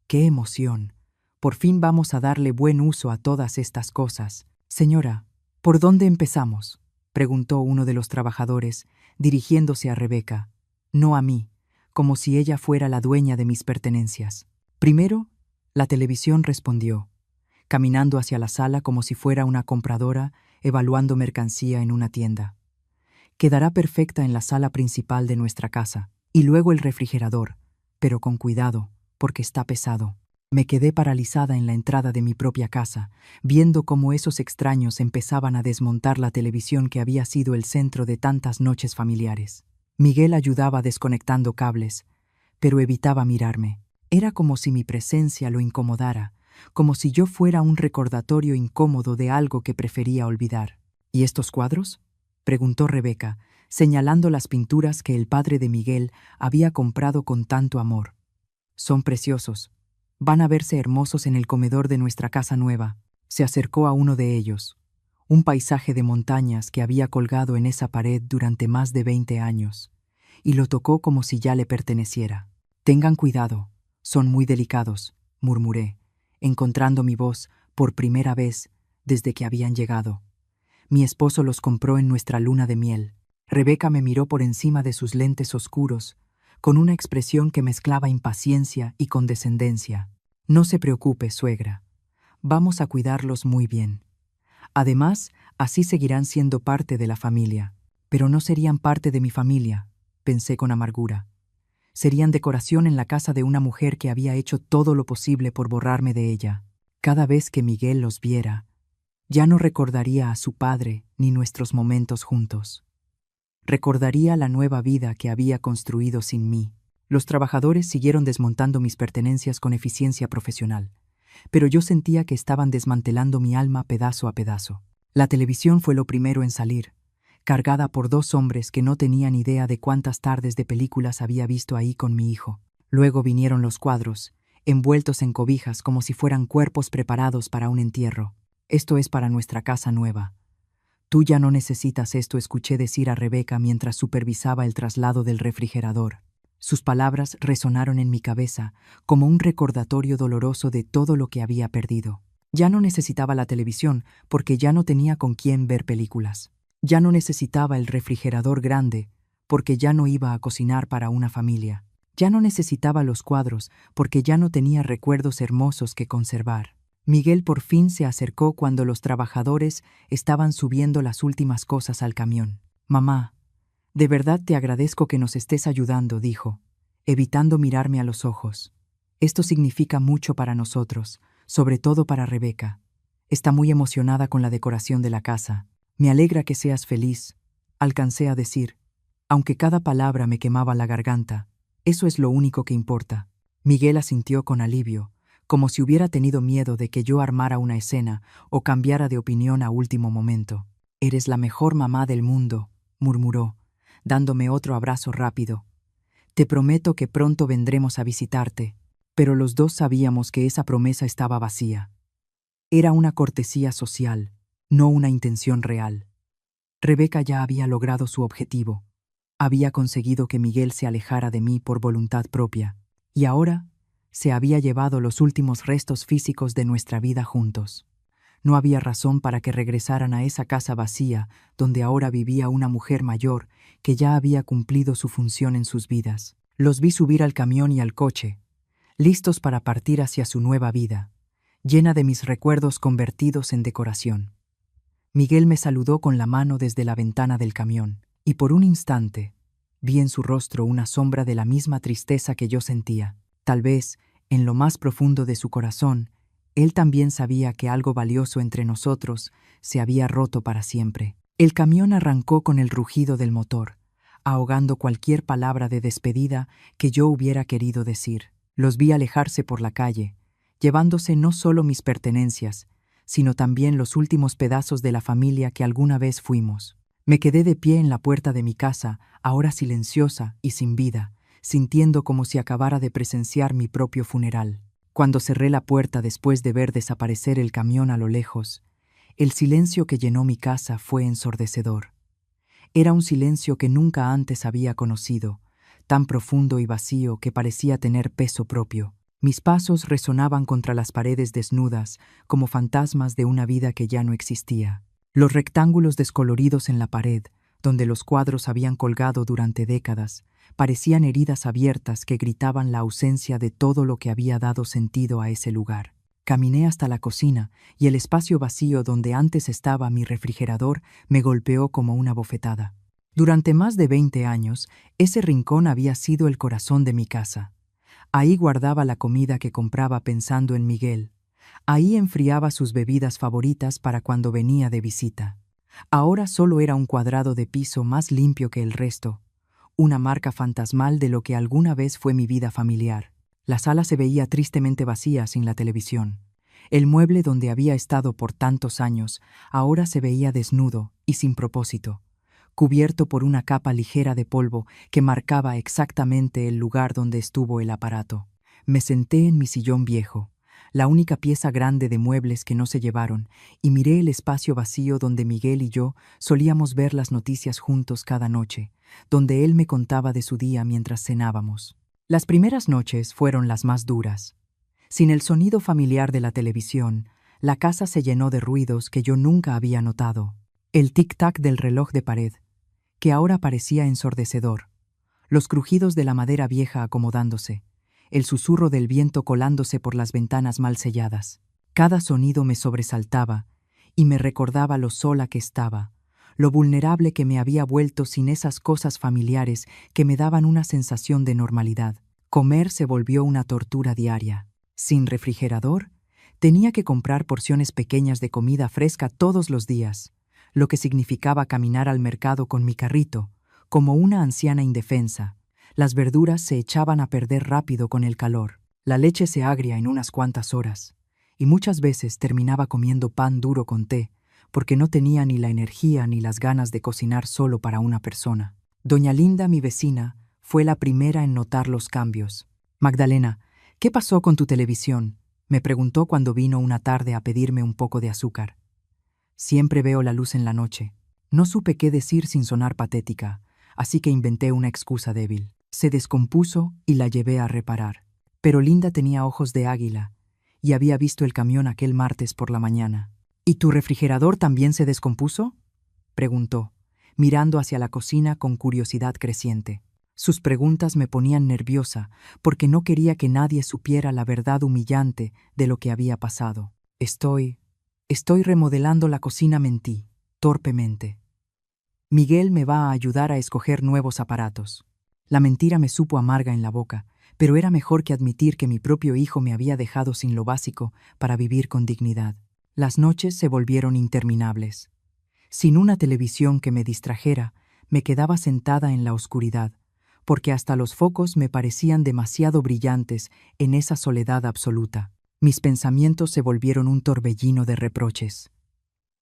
¡Qué emoción! Por fin vamos a darle buen uso a todas estas cosas. «Señora, ¿por dónde empezamos?», preguntó uno de los trabajadores, dirigiéndose a Rebeca, no a mí, como si ella fuera la dueña de mis pertenencias. «Primero», la televisión respondió, caminando hacia la sala como si fuera una compradora evaluando mercancía en una tienda. «Quedará perfecta en la sala principal de nuestra casa. Y luego el refrigerador, pero con cuidado, porque está pesado». Me quedé paralizada en la entrada de mi propia casa, viendo cómo esos extraños empezaban a desmontar la televisión que había sido el centro de tantas noches familiares. Miguel ayudaba desconectando cables, pero evitaba mirarme. Era como si mi presencia lo incomodara, como si yo fuera un recordatorio incómodo de algo que prefería olvidar. «¿Y estos cuadros?», preguntó Rebeca, señalando las pinturas que el padre de Miguel había comprado con tanto amor. «Son preciosos. Van a verse hermosos en el comedor de nuestra casa nueva. Se acercó a uno de ellos, un paisaje de montañas que había colgado en esa pared durante más de 20 años, y lo tocó como si ya le perteneciera. «Tengan cuidado, son muy delicados», murmuré, encontrando mi voz por primera vez desde que habían llegado. Mi esposo los compró en nuestra luna de miel. Rebeca me miró por encima de sus lentes oscuros, con una expresión que mezclaba impaciencia y condescendencia. «No se preocupe, suegra. Vamos a cuidarlos muy bien. Además, así seguirán siendo parte de la familia». «Pero no serían parte de mi familia», pensé con amargura. Serían decoración en la casa de una mujer que había hecho todo lo posible por borrarme de ella. Cada vez que Miguel los viera, ya no recordaría a su padre ni nuestros momentos juntos. Recordaría la nueva vida que había construido sin mí. Los trabajadores siguieron desmontando mis pertenencias con eficiencia profesional, pero yo sentía que estaban desmantelando mi alma pedazo a pedazo. La televisión fue lo primero en salir, cargada por dos hombres que no tenían idea de cuántas tardes de películas había visto ahí con mi hijo. Luego vinieron los cuadros, envueltos en cobijas como si fueran cuerpos preparados para un entierro. «Esto es para nuestra casa nueva. Tú ya no necesitas esto», escuché decir a Rebeca mientras supervisaba el traslado del refrigerador. Sus palabras resonaron en mi cabeza como un recordatorio doloroso de todo lo que había perdido. Ya no necesitaba la televisión porque ya no tenía con quién ver películas. Ya no necesitaba el refrigerador grande porque ya no iba a cocinar para una familia. Ya no necesitaba los cuadros porque ya no tenía recuerdos hermosos que conservar. Miguel por fin se acercó cuando los trabajadores estaban subiendo las últimas cosas al camión. «Mamá, de verdad te agradezco que nos estés ayudando», dijo, evitando mirarme a los ojos. «Esto significa mucho para nosotros, sobre todo para Rebeca. Está muy emocionada con la decoración de la casa. Me alegra que seas feliz», alcancé a decir, aunque cada palabra me quemaba la garganta. «Eso es lo único que importa». Miguel asintió con alivio, como si hubiera tenido miedo de que yo armara una escena o cambiara de opinión a último momento. «Eres la mejor mamá del mundo», murmuró, dándome otro abrazo rápido. «Te prometo que pronto vendremos a visitarte». Pero los dos sabíamos que esa promesa estaba vacía. Era una cortesía social, no una intención real. Rebeca ya había logrado su objetivo. Había conseguido que Miguel se alejara de mí por voluntad propia, y ahora se había llevado los últimos restos físicos de nuestra vida juntos. No había razón para que regresaran a esa casa vacía donde ahora vivía una mujer mayor que ya había cumplido su función en sus vidas. Los vi subir al camión y al coche, listos para partir hacia su nueva vida, llena de mis recuerdos convertidos en decoración. Miguel me saludó con la mano desde la ventana del camión, y por un instante vi en su rostro una sombra de la misma tristeza que yo sentía. Tal vez, en lo más profundo de su corazón, él también sabía que algo valioso entre nosotros se había roto para siempre. El camión arrancó con el rugido del motor, ahogando cualquier palabra de despedida que yo hubiera querido decir. Los vi alejarse por la calle, llevándose no solo mis pertenencias, sino también los últimos pedazos de la familia que alguna vez fuimos. Me quedé de pie en la puerta de mi casa, ahora silenciosa y sin vida, sintiendo como si acabara de presenciar mi propio funeral. Cuando cerré la puerta después de ver desaparecer el camión a lo lejos, el silencio que llenó mi casa fue ensordecedor. Era un silencio que nunca antes había conocido, tan profundo y vacío que parecía tener peso propio. Mis pasos resonaban contra las paredes desnudas, como fantasmas de una vida que ya no existía. Los rectángulos descoloridos en la pared, donde los cuadros habían colgado durante décadas, parecían heridas abiertas que gritaban la ausencia de todo lo que había dado sentido a ese lugar. Caminé hasta la cocina y el espacio vacío donde antes estaba mi refrigerador me golpeó como una bofetada. Durante más de 20 años, ese rincón había sido el corazón de mi casa. Ahí guardaba la comida que compraba pensando en Miguel. Ahí enfriaba sus bebidas favoritas para cuando venía de visita. Ahora solo era un cuadrado de piso más limpio que el resto, una marca fantasmal de lo que alguna vez fue mi vida familiar. La sala se veía tristemente vacía sin la televisión. El mueble donde había estado por tantos años ahora se veía desnudo y sin propósito, cubierto por una capa ligera de polvo que marcaba exactamente el lugar donde estuvo el aparato. Me senté en mi sillón viejo, la única pieza grande de muebles que no se llevaron, y miré el espacio vacío donde Miguel y yo solíamos ver las noticias juntos cada noche, donde él me contaba de su día mientras cenábamos. Las primeras noches fueron las más duras. Sin el sonido familiar de la televisión, la casa se llenó de ruidos que yo nunca había notado. El tic-tac del reloj de pared, que ahora parecía ensordecedor, los crujidos de la madera vieja acomodándose, el susurro del viento colándose por las ventanas mal selladas. Cada sonido me sobresaltaba y me recordaba lo sola que estaba, lo vulnerable que me había vuelto sin esas cosas familiares que me daban una sensación de normalidad. Comer se volvió una tortura diaria. Sin refrigerador, tenía que comprar porciones pequeñas de comida fresca todos los días, lo que significaba caminar al mercado con mi carrito, como una anciana indefensa. Las verduras se echaban a perder rápido con el calor. La leche se agria en unas cuantas horas, y muchas veces terminaba comiendo pan duro con té, porque no tenía ni la energía ni las ganas de cocinar solo para una persona. Doña Linda, mi vecina, fue la primera en notar los cambios. «Magdalena, ¿qué pasó con tu televisión?», me preguntó cuando vino una tarde a pedirme un poco de azúcar. «Siempre veo la luz en la noche». No supe qué decir sin sonar patética, así que inventé una excusa débil. Se descompuso y la llevé a reparar. Pero Linda tenía ojos de águila y había visto el camión aquel martes por la mañana. «¿Y tu refrigerador también se descompuso?», preguntó, mirando hacia la cocina con curiosidad creciente. Sus preguntas me ponían nerviosa porque no quería que nadie supiera la verdad humillante de lo que había pasado. Estoy remodelando la cocina», mentí, torpemente. «Miguel me va a ayudar a escoger nuevos aparatos». La mentira me supo amarga en la boca, pero era mejor que admitir que mi propio hijo me había dejado sin lo básico para vivir con dignidad. Las noches se volvieron interminables. Sin una televisión que me distrajera, me quedaba sentada en la oscuridad, porque hasta los focos me parecían demasiado brillantes en esa soledad absoluta. Mis pensamientos se volvieron un torbellino de reproches.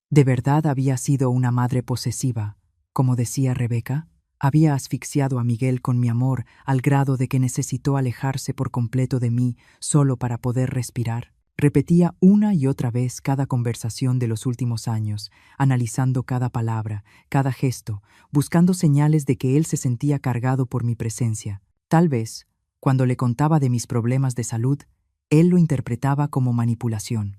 ¿De verdad había sido una madre posesiva, como decía Rebeca? ¿Había asfixiado a Miguel con mi amor al grado de que necesitó alejarse por completo de mí solo para poder respirar? Repetía una y otra vez cada conversación de los últimos años, analizando cada palabra, cada gesto, buscando señales de que él se sentía cargado por mi presencia. Tal vez, cuando le contaba de mis problemas de salud, él lo interpretaba como manipulación.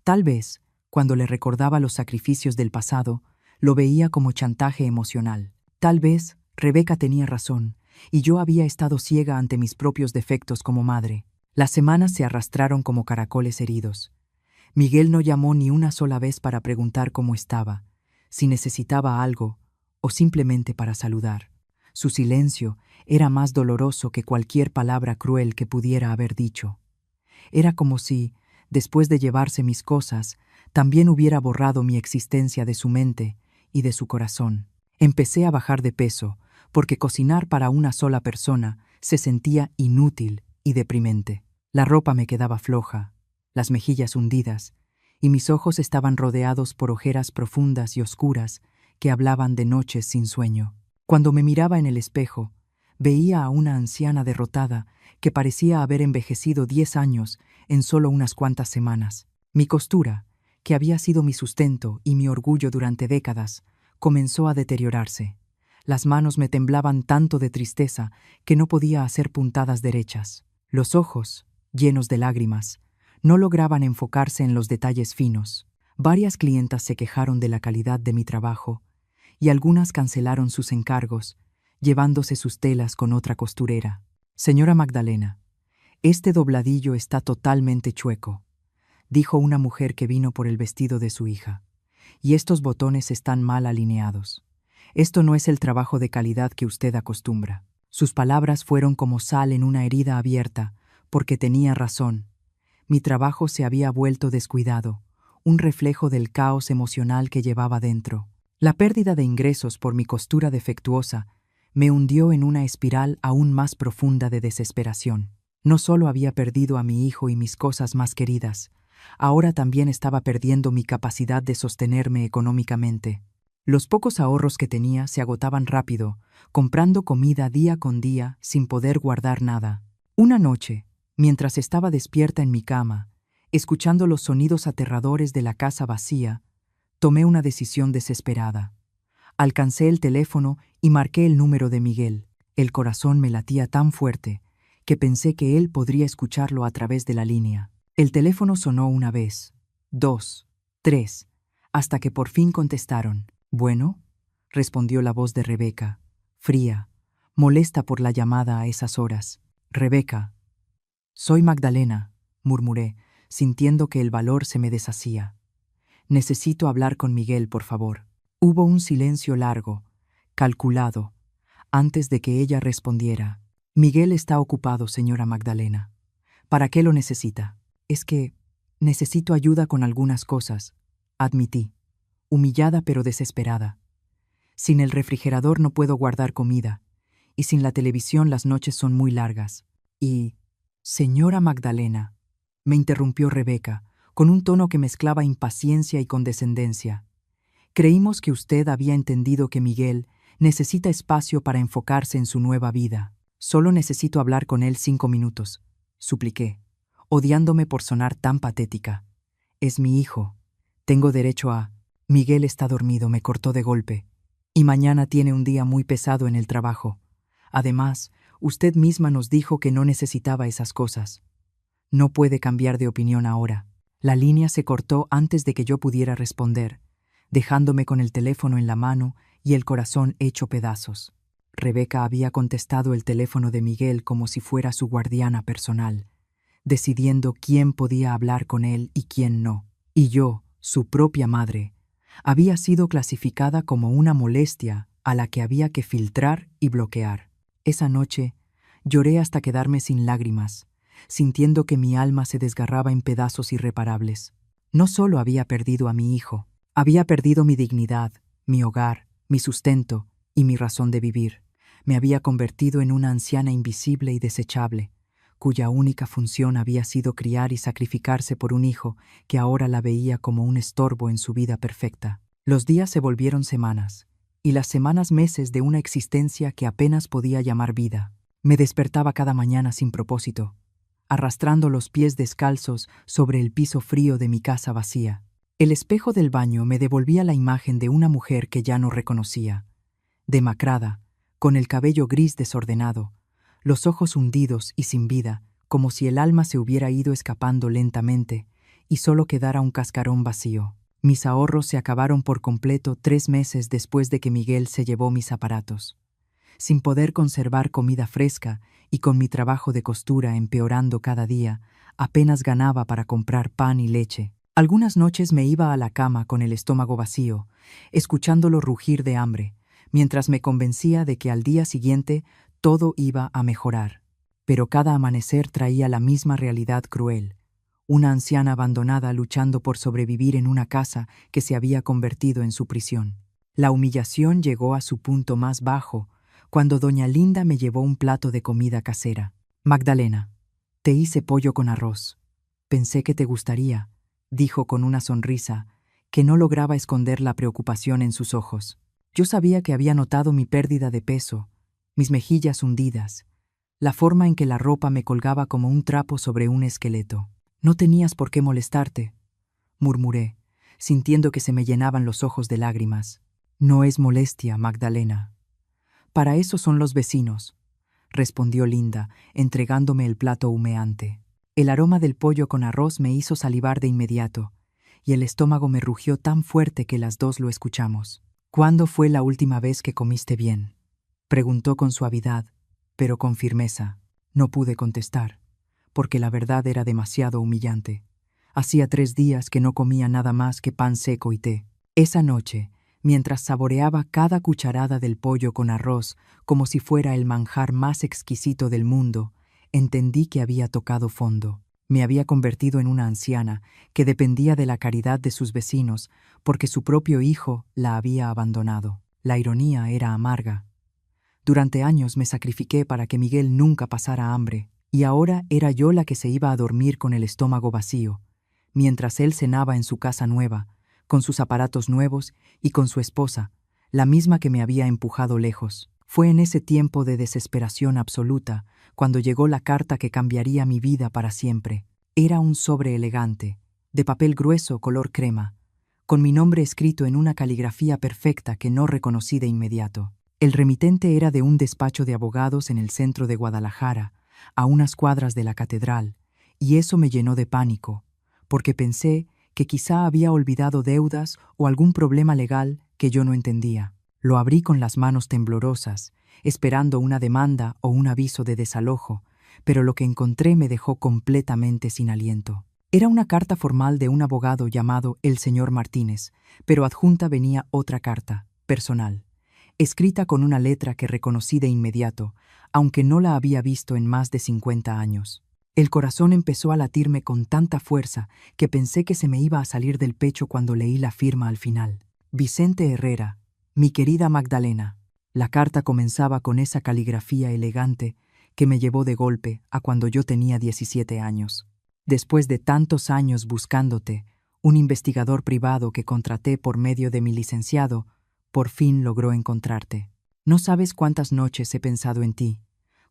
Tal vez, cuando le recordaba los sacrificios del pasado, lo veía como chantaje emocional. Tal vez Rebeca tenía razón, y yo había estado ciega ante mis propios defectos como madre. Las semanas se arrastraron como caracoles heridos. Miguel no llamó ni una sola vez para preguntar cómo estaba, si necesitaba algo o simplemente para saludar. Su silencio era más doloroso que cualquier palabra cruel que pudiera haber dicho. Era como si, después de llevarse mis cosas, también hubiera borrado mi existencia de su mente y de su corazón. Empecé a bajar de peso, porque cocinar para una sola persona se sentía inútil y deprimente. La ropa me quedaba floja, las mejillas hundidas, y mis ojos estaban rodeados por ojeras profundas y oscuras que hablaban de noches sin sueño. Cuando me miraba en el espejo, veía a una anciana derrotada que parecía haber envejecido 10 años en solo unas cuantas semanas. Mi costura, que había sido mi sustento y mi orgullo durante décadas, comenzó a deteriorarse. Las manos me temblaban tanto de tristeza que no podía hacer puntadas derechas. Los ojos, llenos de lágrimas, no lograban enfocarse en los detalles finos. Varias clientas se quejaron de la calidad de mi trabajo y algunas cancelaron sus encargos, llevándose sus telas con otra costurera. «Señora Magdalena, este dobladillo está totalmente chueco», dijo una mujer que vino por el vestido de su hija. «Y estos botones están mal alineados. Esto no es el trabajo de calidad que usted acostumbra». Sus palabras fueron como sal en una herida abierta, porque tenía razón. Mi trabajo se había vuelto descuidado, un reflejo del caos emocional que llevaba dentro. La pérdida de ingresos por mi costura defectuosa me hundió en una espiral aún más profunda de desesperación. No solo había perdido a mi hijo y mis cosas más queridas, ahora también estaba perdiendo mi capacidad de sostenerme económicamente. Los pocos ahorros que tenía se agotaban rápido, comprando comida día con día sin poder guardar nada. Una noche, Mientras estaba despierta en mi cama, escuchando los sonidos aterradores de la casa vacía, tomé una decisión desesperada. Alcancé el teléfono y marqué el número de Miguel. El corazón me latía tan fuerte que pensé que él podría escucharlo a través de la línea. El teléfono sonó una vez, 2, 3, hasta que por fin contestaron. «Bueno», respondió la voz de Rebeca, fría, molesta por la llamada a esas horas. «Rebeca». «Soy Magdalena», murmuré, sintiendo que el valor se me deshacía. «Necesito hablar con Miguel, por favor». Hubo un silencio largo, calculado, antes de que ella respondiera. «Miguel está ocupado, señora Magdalena. ¿Para qué lo necesita?» «Es que necesito ayuda con algunas cosas», admití, humillada pero desesperada. «Sin el refrigerador no puedo guardar comida, y sin la televisión las noches son muy largas. Y, señora Magdalena», me interrumpió Rebeca, con un tono que mezclaba impaciencia y condescendencia. «Creímos que usted había entendido que Miguel necesita espacio para enfocarse en su nueva vida. Solo necesito hablar con él 5 minutos», supliqué, odiándome por sonar tan patética. «Es mi hijo. Tengo derecho a...» «Miguel está dormido», me cortó de golpe. «Y mañana tiene un día muy pesado en el trabajo. Además, usted misma nos dijo que no necesitaba esas cosas. No puede cambiar de opinión ahora». La línea se cortó antes de que yo pudiera responder, dejándome con el teléfono en la mano y el corazón hecho pedazos. Rebeca había contestado el teléfono de Miguel como si fuera su guardiana personal, decidiendo quién podía hablar con él y quién no. Y yo, su propia madre, había sido clasificada como una molestia a la que había que filtrar y bloquear. Esa noche lloré hasta quedarme sin lágrimas, sintiendo que mi alma se desgarraba en pedazos irreparables. No solo había perdido a mi hijo, había perdido mi dignidad, mi hogar, mi sustento y mi razón de vivir. Me había convertido en una anciana invisible y desechable, cuya única función había sido criar y sacrificarse por un hijo que ahora la veía como un estorbo en su vida perfecta. Los días se volvieron semanas, y las semanas meses de una existencia que apenas podía llamar vida. Me despertaba cada mañana sin propósito, arrastrando los pies descalzos sobre el piso frío de mi casa vacía. El espejo del baño me devolvía la imagen de una mujer que ya no reconocía, demacrada, con el cabello gris desordenado, los ojos hundidos y sin vida, como si el alma se hubiera ido escapando lentamente y solo quedara un cascarón vacío. Mis ahorros se acabaron por completo 3 meses después de que Miguel se llevó mis aparatos. Sin poder conservar comida fresca y con mi trabajo de costura empeorando cada día, apenas ganaba para comprar pan y leche. Algunas noches me iba a la cama con el estómago vacío, escuchándolo rugir de hambre, mientras me convencía de que al día siguiente todo iba a mejorar. Pero cada amanecer traía la misma realidad cruel, una anciana abandonada luchando por sobrevivir en una casa que se había convertido en su prisión. La humillación llegó a su punto más bajo cuando doña Linda me llevó un plato de comida casera. «Magdalena, te hice pollo con arroz. Pensé que te gustaría», dijo con una sonrisa que no lograba esconder la preocupación en sus ojos. Yo sabía que había notado mi pérdida de peso, mis mejillas hundidas, la forma en que la ropa me colgaba como un trapo sobre un esqueleto. «No tenías por qué molestarte», murmuré, sintiendo que se me llenaban los ojos de lágrimas. «No es molestia, Magdalena. Para eso son los vecinos», respondió Linda, entregándome el plato humeante. El aroma del pollo con arroz me hizo salivar de inmediato, y el estómago me rugió tan fuerte que las dos lo escuchamos. «¿Cuándo fue la última vez que comiste bien?», preguntó con suavidad, pero con firmeza. No pude contestar, porque la verdad era demasiado humillante. Hacía 3 días que no comía nada más que pan seco y té. Esa noche, mientras saboreaba cada cucharada del pollo con arroz como si fuera el manjar más exquisito del mundo, entendí que había tocado fondo. Me había convertido en una anciana que dependía de la caridad de sus vecinos porque su propio hijo la había abandonado. La ironía era amarga. Durante años me sacrifiqué para que Miguel nunca pasara hambre, y ahora era yo la que se iba a dormir con el estómago vacío, mientras él cenaba en su casa nueva, con sus aparatos nuevos y con su esposa, la misma que me había empujado lejos. Fue en ese tiempo de desesperación absoluta cuando llegó la carta que cambiaría mi vida para siempre. Era un sobre elegante, de papel grueso color crema, con mi nombre escrito en una caligrafía perfecta que no reconocí de inmediato. El remitente era de un despacho de abogados en el centro de Guadalajara, a unas cuadras de la catedral, y eso me llenó de pánico, porque pensé que quizá había olvidado deudas o algún problema legal que yo no entendía. Lo abrí con las manos temblorosas, esperando una demanda o un aviso de desalojo, pero lo que encontré me dejó completamente sin aliento. Era una carta formal de un abogado llamado el señor Martínez, pero adjunta venía otra carta, personal, escrita con una letra que reconocí de inmediato, aunque no la había visto en más de 50 años. El corazón empezó a latirme con tanta fuerza que pensé que se me iba a salir del pecho cuando leí la firma al final. Vicente Herrera, mi querida Magdalena. La carta comenzaba con esa caligrafía elegante que me llevó de golpe a cuando yo tenía 17 años. Después de tantos años buscándote, un investigador privado que contraté por medio de mi licenciado, por fin logró encontrarte. No sabes cuántas noches he pensado en ti,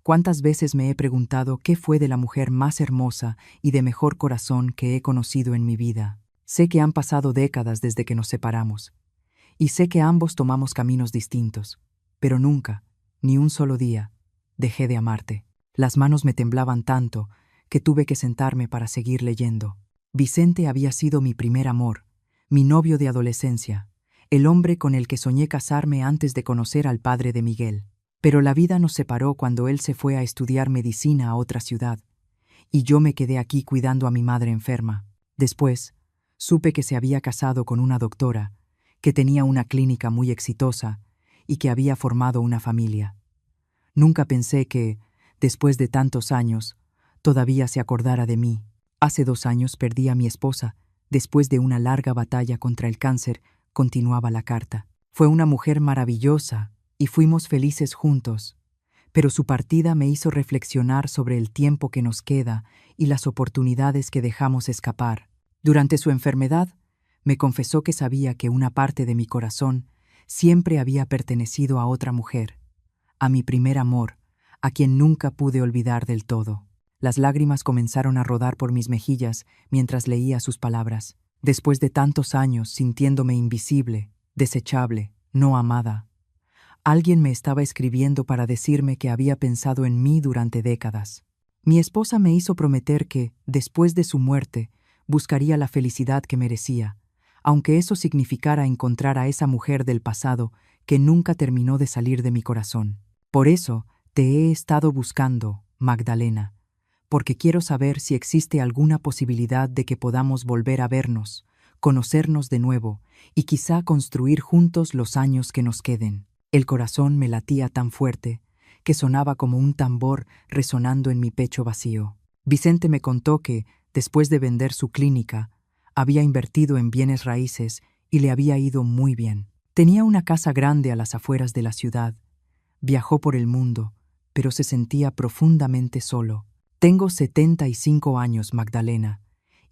cuántas veces me he preguntado qué fue de la mujer más hermosa y de mejor corazón que he conocido en mi vida. Sé que han pasado décadas desde que nos separamos, y sé que ambos tomamos caminos distintos, pero nunca, ni un solo día, dejé de amarte. Las manos me temblaban tanto que tuve que sentarme para seguir leyendo. Vicente había sido mi primer amor, mi novio de adolescencia, el hombre con el que soñé casarme antes de conocer al padre de Miguel. Pero la vida nos separó cuando él se fue a estudiar medicina a otra ciudad, y yo me quedé aquí cuidando a mi madre enferma. Después, supe que se había casado con una doctora, que tenía una clínica muy exitosa y que había formado una familia. Nunca pensé que, después de tantos años, todavía se acordara de mí. Hace 2 años perdí a mi esposa. Después de una larga batalla contra el cáncer, continuaba la carta. Fue una mujer maravillosa y fuimos felices juntos, pero su partida me hizo reflexionar sobre el tiempo que nos queda y las oportunidades que dejamos escapar. Durante su enfermedad, me confesó que sabía que una parte de mi corazón siempre había pertenecido a otra mujer, a mi primer amor, a quien nunca pude olvidar del todo. Las lágrimas comenzaron a rodar por mis mejillas mientras leía sus palabras. Después de tantos años sintiéndome invisible, desechable, no amada, alguien me estaba escribiendo para decirme que había pensado en mí durante décadas. Mi esposa me hizo prometer que, después de su muerte, buscaría la felicidad que merecía, aunque eso significara encontrar a esa mujer del pasado que nunca terminó de salir de mi corazón. Por eso te he estado buscando, Magdalena, porque quiero saber si existe alguna posibilidad de que podamos volver a vernos, conocernos de nuevo y quizá construir juntos los años que nos queden. El corazón me latía tan fuerte que sonaba como un tambor resonando en mi pecho vacío. Vicente me contó que, después de vender su clínica, había invertido en bienes raíces y le había ido muy bien. Tenía una casa grande a las afueras de la ciudad. Viajó por el mundo, pero se sentía profundamente solo. Tengo 75 años, Magdalena,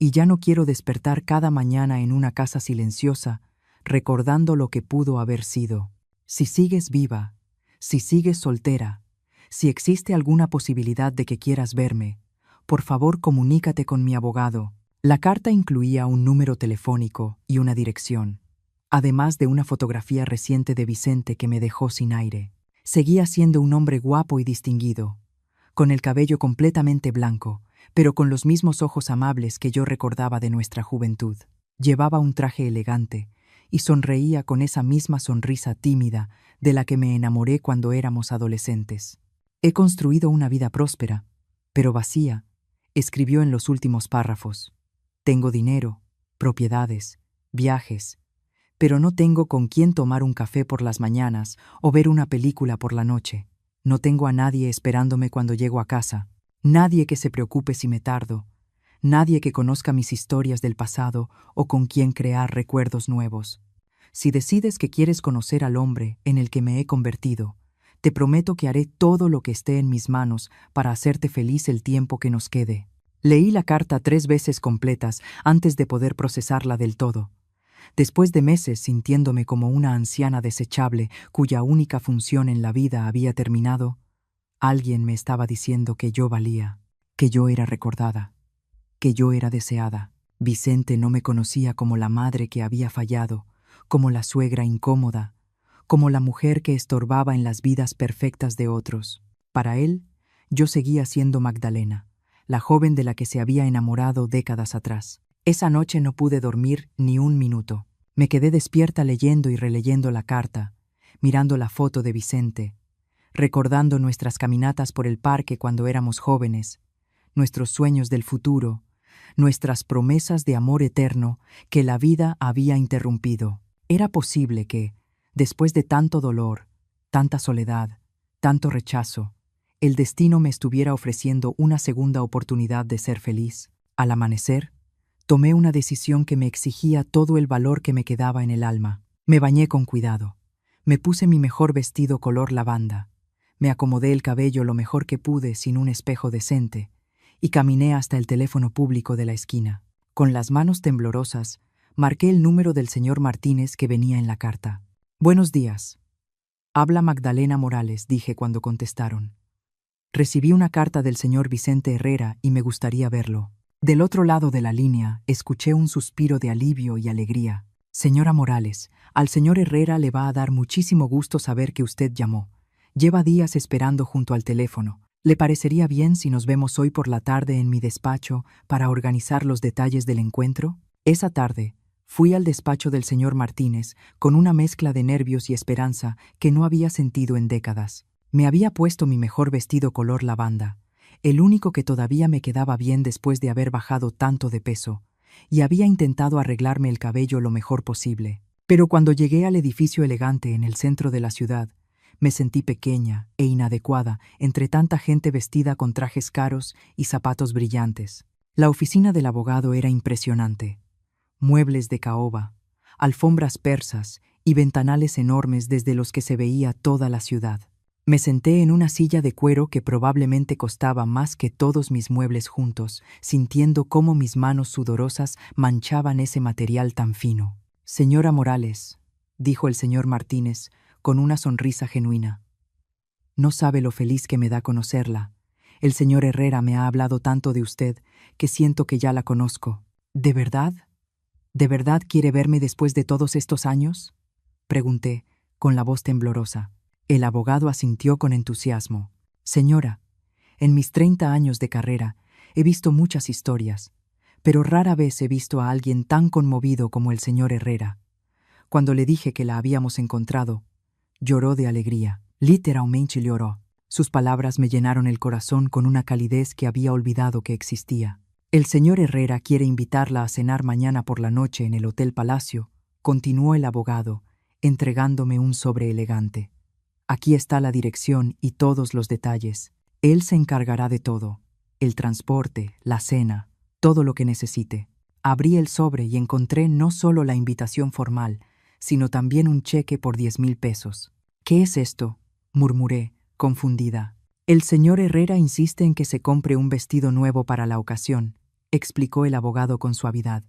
y ya no quiero despertar cada mañana en una casa silenciosa, recordando lo que pudo haber sido. Si sigues viva, si sigues soltera, si existe alguna posibilidad de que quieras verme, por favor comunícate con mi abogado. La carta incluía un número telefónico y una dirección, además de una fotografía reciente de Vicente que me dejó sin aire. Seguía siendo un hombre guapo y distinguido, con el cabello completamente blanco, pero con los mismos ojos amables que yo recordaba de nuestra juventud. Llevaba un traje elegante y sonreía con esa misma sonrisa tímida de la que me enamoré cuando éramos adolescentes. He construido una vida próspera, pero vacía, escribió en los últimos párrafos. Tengo dinero, propiedades, viajes, pero no tengo con quién tomar un café por las mañanas o ver una película por la noche. No tengo a nadie esperándome cuando llego a casa, nadie que se preocupe si me tardo, nadie que conozca mis historias del pasado o con quien crear recuerdos nuevos. Si decides que quieres conocer al hombre en el que me he convertido, te prometo que haré todo lo que esté en mis manos para hacerte feliz el tiempo que nos quede. Leí la carta 3 veces completas antes de poder procesarla del todo. Después de meses sintiéndome como una anciana desechable cuya única función en la vida había terminado, alguien me estaba diciendo que yo valía, que yo era recordada, que yo era deseada. Vicente no me conocía como la madre que había fallado, como la suegra incómoda, como la mujer que estorbaba en las vidas perfectas de otros. Para él, yo seguía siendo Magdalena, la joven de la que se había enamorado décadas atrás. Esa noche no pude dormir ni un minuto. Me quedé despierta leyendo y releyendo la carta, mirando la foto de Vicente, recordando nuestras caminatas por el parque cuando éramos jóvenes, nuestros sueños del futuro, nuestras promesas de amor eterno que la vida había interrumpido. Era posible que, después de tanto dolor, tanta soledad, tanto rechazo, el destino me estuviera ofreciendo una segunda oportunidad de ser feliz. Al amanecer, tomé una decisión que me exigía todo el valor que me quedaba en el alma. Me bañé con cuidado, me puse mi mejor vestido color lavanda, me acomodé el cabello lo mejor que pude sin un espejo decente, y caminé hasta el teléfono público de la esquina. Con las manos temblorosas, marqué el número del señor Martínez que venía en la carta. «Buenos días. Habla Magdalena Morales», dije cuando contestaron. «Recibí una carta del señor Vicente Herrera y me gustaría verlo». Del otro lado de la línea, escuché un suspiro de alivio y alegría. «Señora Morales, al señor Herrera le va a dar muchísimo gusto saber que usted llamó. Lleva días esperando junto al teléfono. ¿Le parecería bien si nos vemos hoy por la tarde en mi despacho para organizar los detalles del encuentro?» Esa tarde, fui al despacho del señor Martínez con una mezcla de nervios y esperanza que no había sentido en décadas. Me había puesto mi mejor vestido color lavanda, el único que todavía me quedaba bien después de haber bajado tanto de peso, y había intentado arreglarme el cabello lo mejor posible. Pero cuando llegué al edificio elegante en el centro de la ciudad, me sentí pequeña e inadecuada entre tanta gente vestida con trajes caros y zapatos brillantes. La oficina del abogado era impresionante. Muebles de caoba, alfombras persas y ventanales enormes desde los que se veía toda la ciudad. Me senté en una silla de cuero que probablemente costaba más que todos mis muebles juntos, sintiendo cómo mis manos sudorosas manchaban ese material tan fino. «Señora Morales», dijo el señor Martínez, con una sonrisa genuina. «No sabe lo feliz que me da conocerla. El señor Herrera me ha hablado tanto de usted que siento que ya la conozco». «¿De verdad? ¿De verdad quiere verme después de todos estos años?», pregunté, con la voz temblorosa. El abogado asintió con entusiasmo. «Señora, en mis 30 años de carrera he visto muchas historias, pero rara vez he visto a alguien tan conmovido como el señor Herrera. Cuando le dije que la habíamos encontrado, lloró de alegría. Literalmente lloró. Sus palabras me llenaron el corazón con una calidez que había olvidado que existía. «El señor Herrera quiere invitarla a cenar mañana por la noche en el Hotel Palacio», continuó el abogado, entregándome un sobre elegante. «Aquí está la dirección y todos los detalles. Él se encargará de todo, el transporte, la cena, todo lo que necesite». Abrí el sobre y encontré no solo la invitación formal, sino también un cheque por 10,000 pesos. «¿Qué es esto?», murmuré, confundida. «El señor Herrera insiste en que se compre un vestido nuevo para la ocasión», explicó el abogado con suavidad.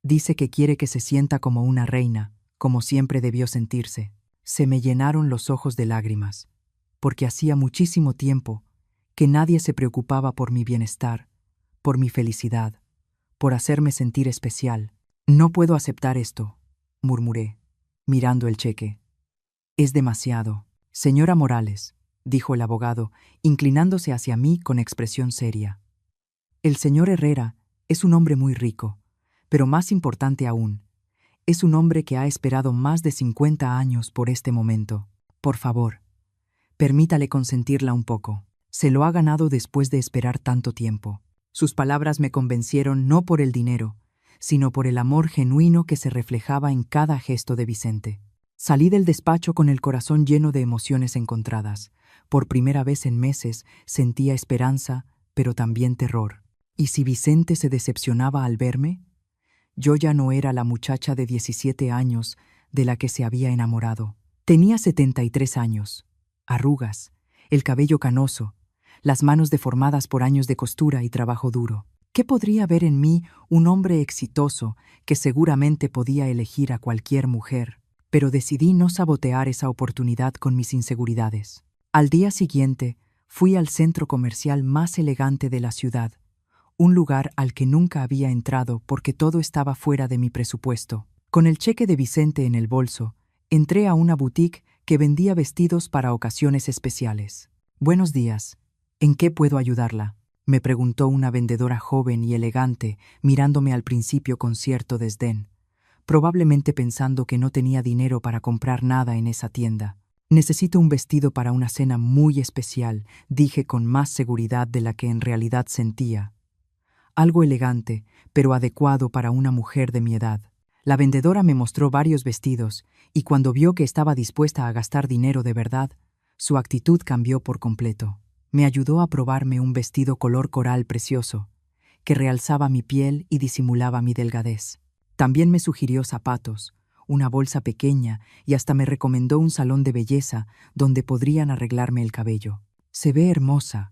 «Dice que quiere que se sienta como una reina, como siempre debió sentirse». Se me llenaron los ojos de lágrimas, porque hacía muchísimo tiempo que nadie se preocupaba por mi bienestar, por mi felicidad, por hacerme sentir especial. «No puedo aceptar esto», murmuré, mirando el cheque. «Es demasiado». «Señora Morales», dijo el abogado, inclinándose hacia mí con expresión seria. «El señor Herrera es un hombre muy rico, pero más importante aún, es un hombre que ha esperado más de 50 años por este momento. Por favor, permítale consentirla un poco. Se lo ha ganado después de esperar tanto tiempo». Sus palabras me convencieron no por el dinero, sino por el amor genuino que se reflejaba en cada gesto de Vicente. Salí del despacho con el corazón lleno de emociones encontradas. Por primera vez en meses sentía esperanza, pero también terror. ¿Y si Vicente se decepcionaba al verme? Yo ya no era la muchacha de 17 años de la que se había enamorado. Tenía 73 años, arrugas, el cabello canoso, las manos deformadas por años de costura y trabajo duro. ¿Qué podría ver en mí un hombre exitoso que seguramente podía elegir a cualquier mujer? Pero decidí no sabotear esa oportunidad con mis inseguridades. Al día siguiente, fui al centro comercial más elegante de la ciudad, un lugar al que nunca había entrado porque todo estaba fuera de mi presupuesto. Con el cheque de Vicente en el bolso, entré a una boutique que vendía vestidos para ocasiones especiales. «Buenos días. ¿En qué puedo ayudarla?», me preguntó una vendedora joven y elegante, mirándome al principio con cierto desdén, probablemente pensando que no tenía dinero para comprar nada en esa tienda. «Necesito un vestido para una cena muy especial», dije con más seguridad de la que en realidad sentía. Algo elegante, pero adecuado para una mujer de mi edad. La vendedora me mostró varios vestidos, y cuando vio que estaba dispuesta a gastar dinero de verdad, su actitud cambió por completo. Me ayudó a probarme un vestido color coral precioso, que realzaba mi piel y disimulaba mi delgadez. También me sugirió zapatos, una bolsa pequeña y hasta me recomendó un salón de belleza donde podrían arreglarme el cabello. «Se ve hermosa»,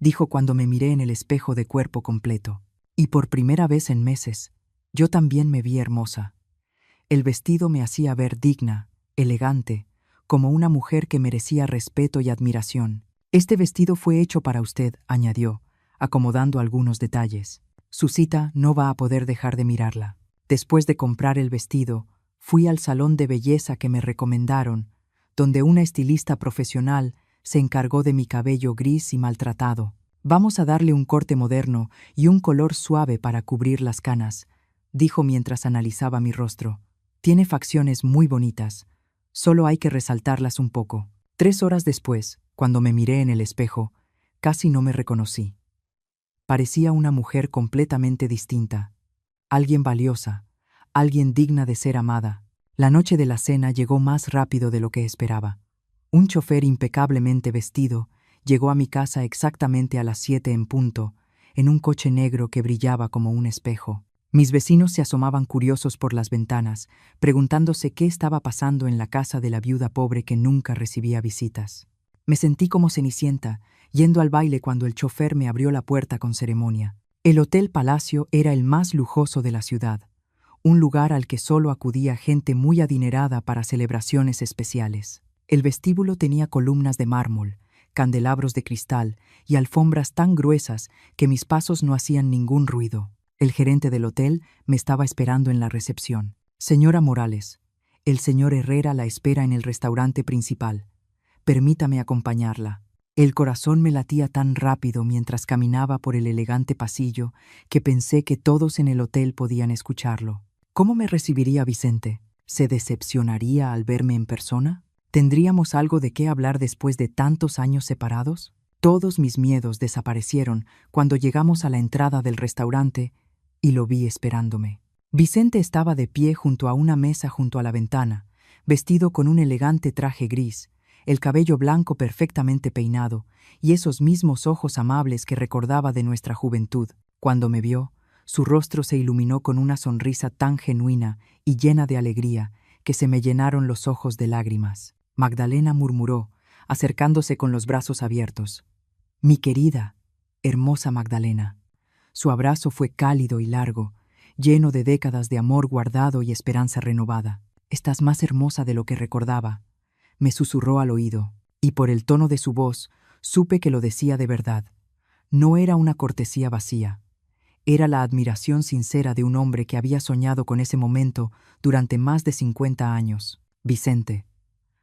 dijo cuando me miré en el espejo de cuerpo completo. Y por primera vez en meses, yo también me vi hermosa. El vestido me hacía ver digna, elegante, como una mujer que merecía respeto y admiración. «Este vestido fue hecho para usted», añadió, acomodando algunos detalles. «Su cita no va a poder dejar de mirarla». Después de comprar el vestido, fui al salón de belleza que me recomendaron, donde una estilista profesional se encargó de mi cabello gris y maltratado. «Vamos a darle un corte moderno y un color suave para cubrir las canas», dijo mientras analizaba mi rostro. «Tiene facciones muy bonitas, solo hay que resaltarlas un poco». 3 horas después, cuando me miré en el espejo, casi no me reconocí. Parecía una mujer completamente distinta, alguien valiosa, alguien digna de ser amada. La noche de la cena llegó más rápido de lo que esperaba. Un chofer impecablemente vestido llegó a mi casa exactamente a las 7 en punto, en un coche negro que brillaba como un espejo. Mis vecinos se asomaban curiosos por las ventanas, preguntándose qué estaba pasando en la casa de la viuda pobre que nunca recibía visitas. Me sentí como Cenicienta, yendo al baile cuando el chofer me abrió la puerta con ceremonia. El Hotel Palacio era el más lujoso de la ciudad, un lugar al que solo acudía gente muy adinerada para celebraciones especiales. El vestíbulo tenía columnas de mármol, candelabros de cristal y alfombras tan gruesas que mis pasos no hacían ningún ruido. El gerente del hotel me estaba esperando en la recepción. «Señora Morales, el señor Herrera la espera en el restaurante principal. Permítame acompañarla». El corazón me latía tan rápido mientras caminaba por el elegante pasillo que pensé que todos en el hotel podían escucharlo. ¿Cómo me recibiría Vicente? ¿Se decepcionaría al verme en persona? ¿Tendríamos algo de qué hablar después de tantos años separados? Todos mis miedos desaparecieron cuando llegamos a la entrada del restaurante y lo vi esperándome. Vicente estaba de pie junto a una mesa junto a la ventana, vestido con un elegante traje gris, el cabello blanco perfectamente peinado y esos mismos ojos amables que recordaba de nuestra juventud. Cuando me vio, su rostro se iluminó con una sonrisa tan genuina y llena de alegría que se me llenaron los ojos de lágrimas. «Magdalena», murmuró, acercándose con los brazos abiertos. «Mi querida, hermosa Magdalena». Su abrazo fue cálido y largo, lleno de décadas de amor guardado y esperanza renovada. «Estás más hermosa de lo que recordaba», me susurró al oído, y por el tono de su voz supe que lo decía de verdad. No era una cortesía vacía. Era la admiración sincera de un hombre que había soñado con ese momento durante más de 50 años. «Vicente,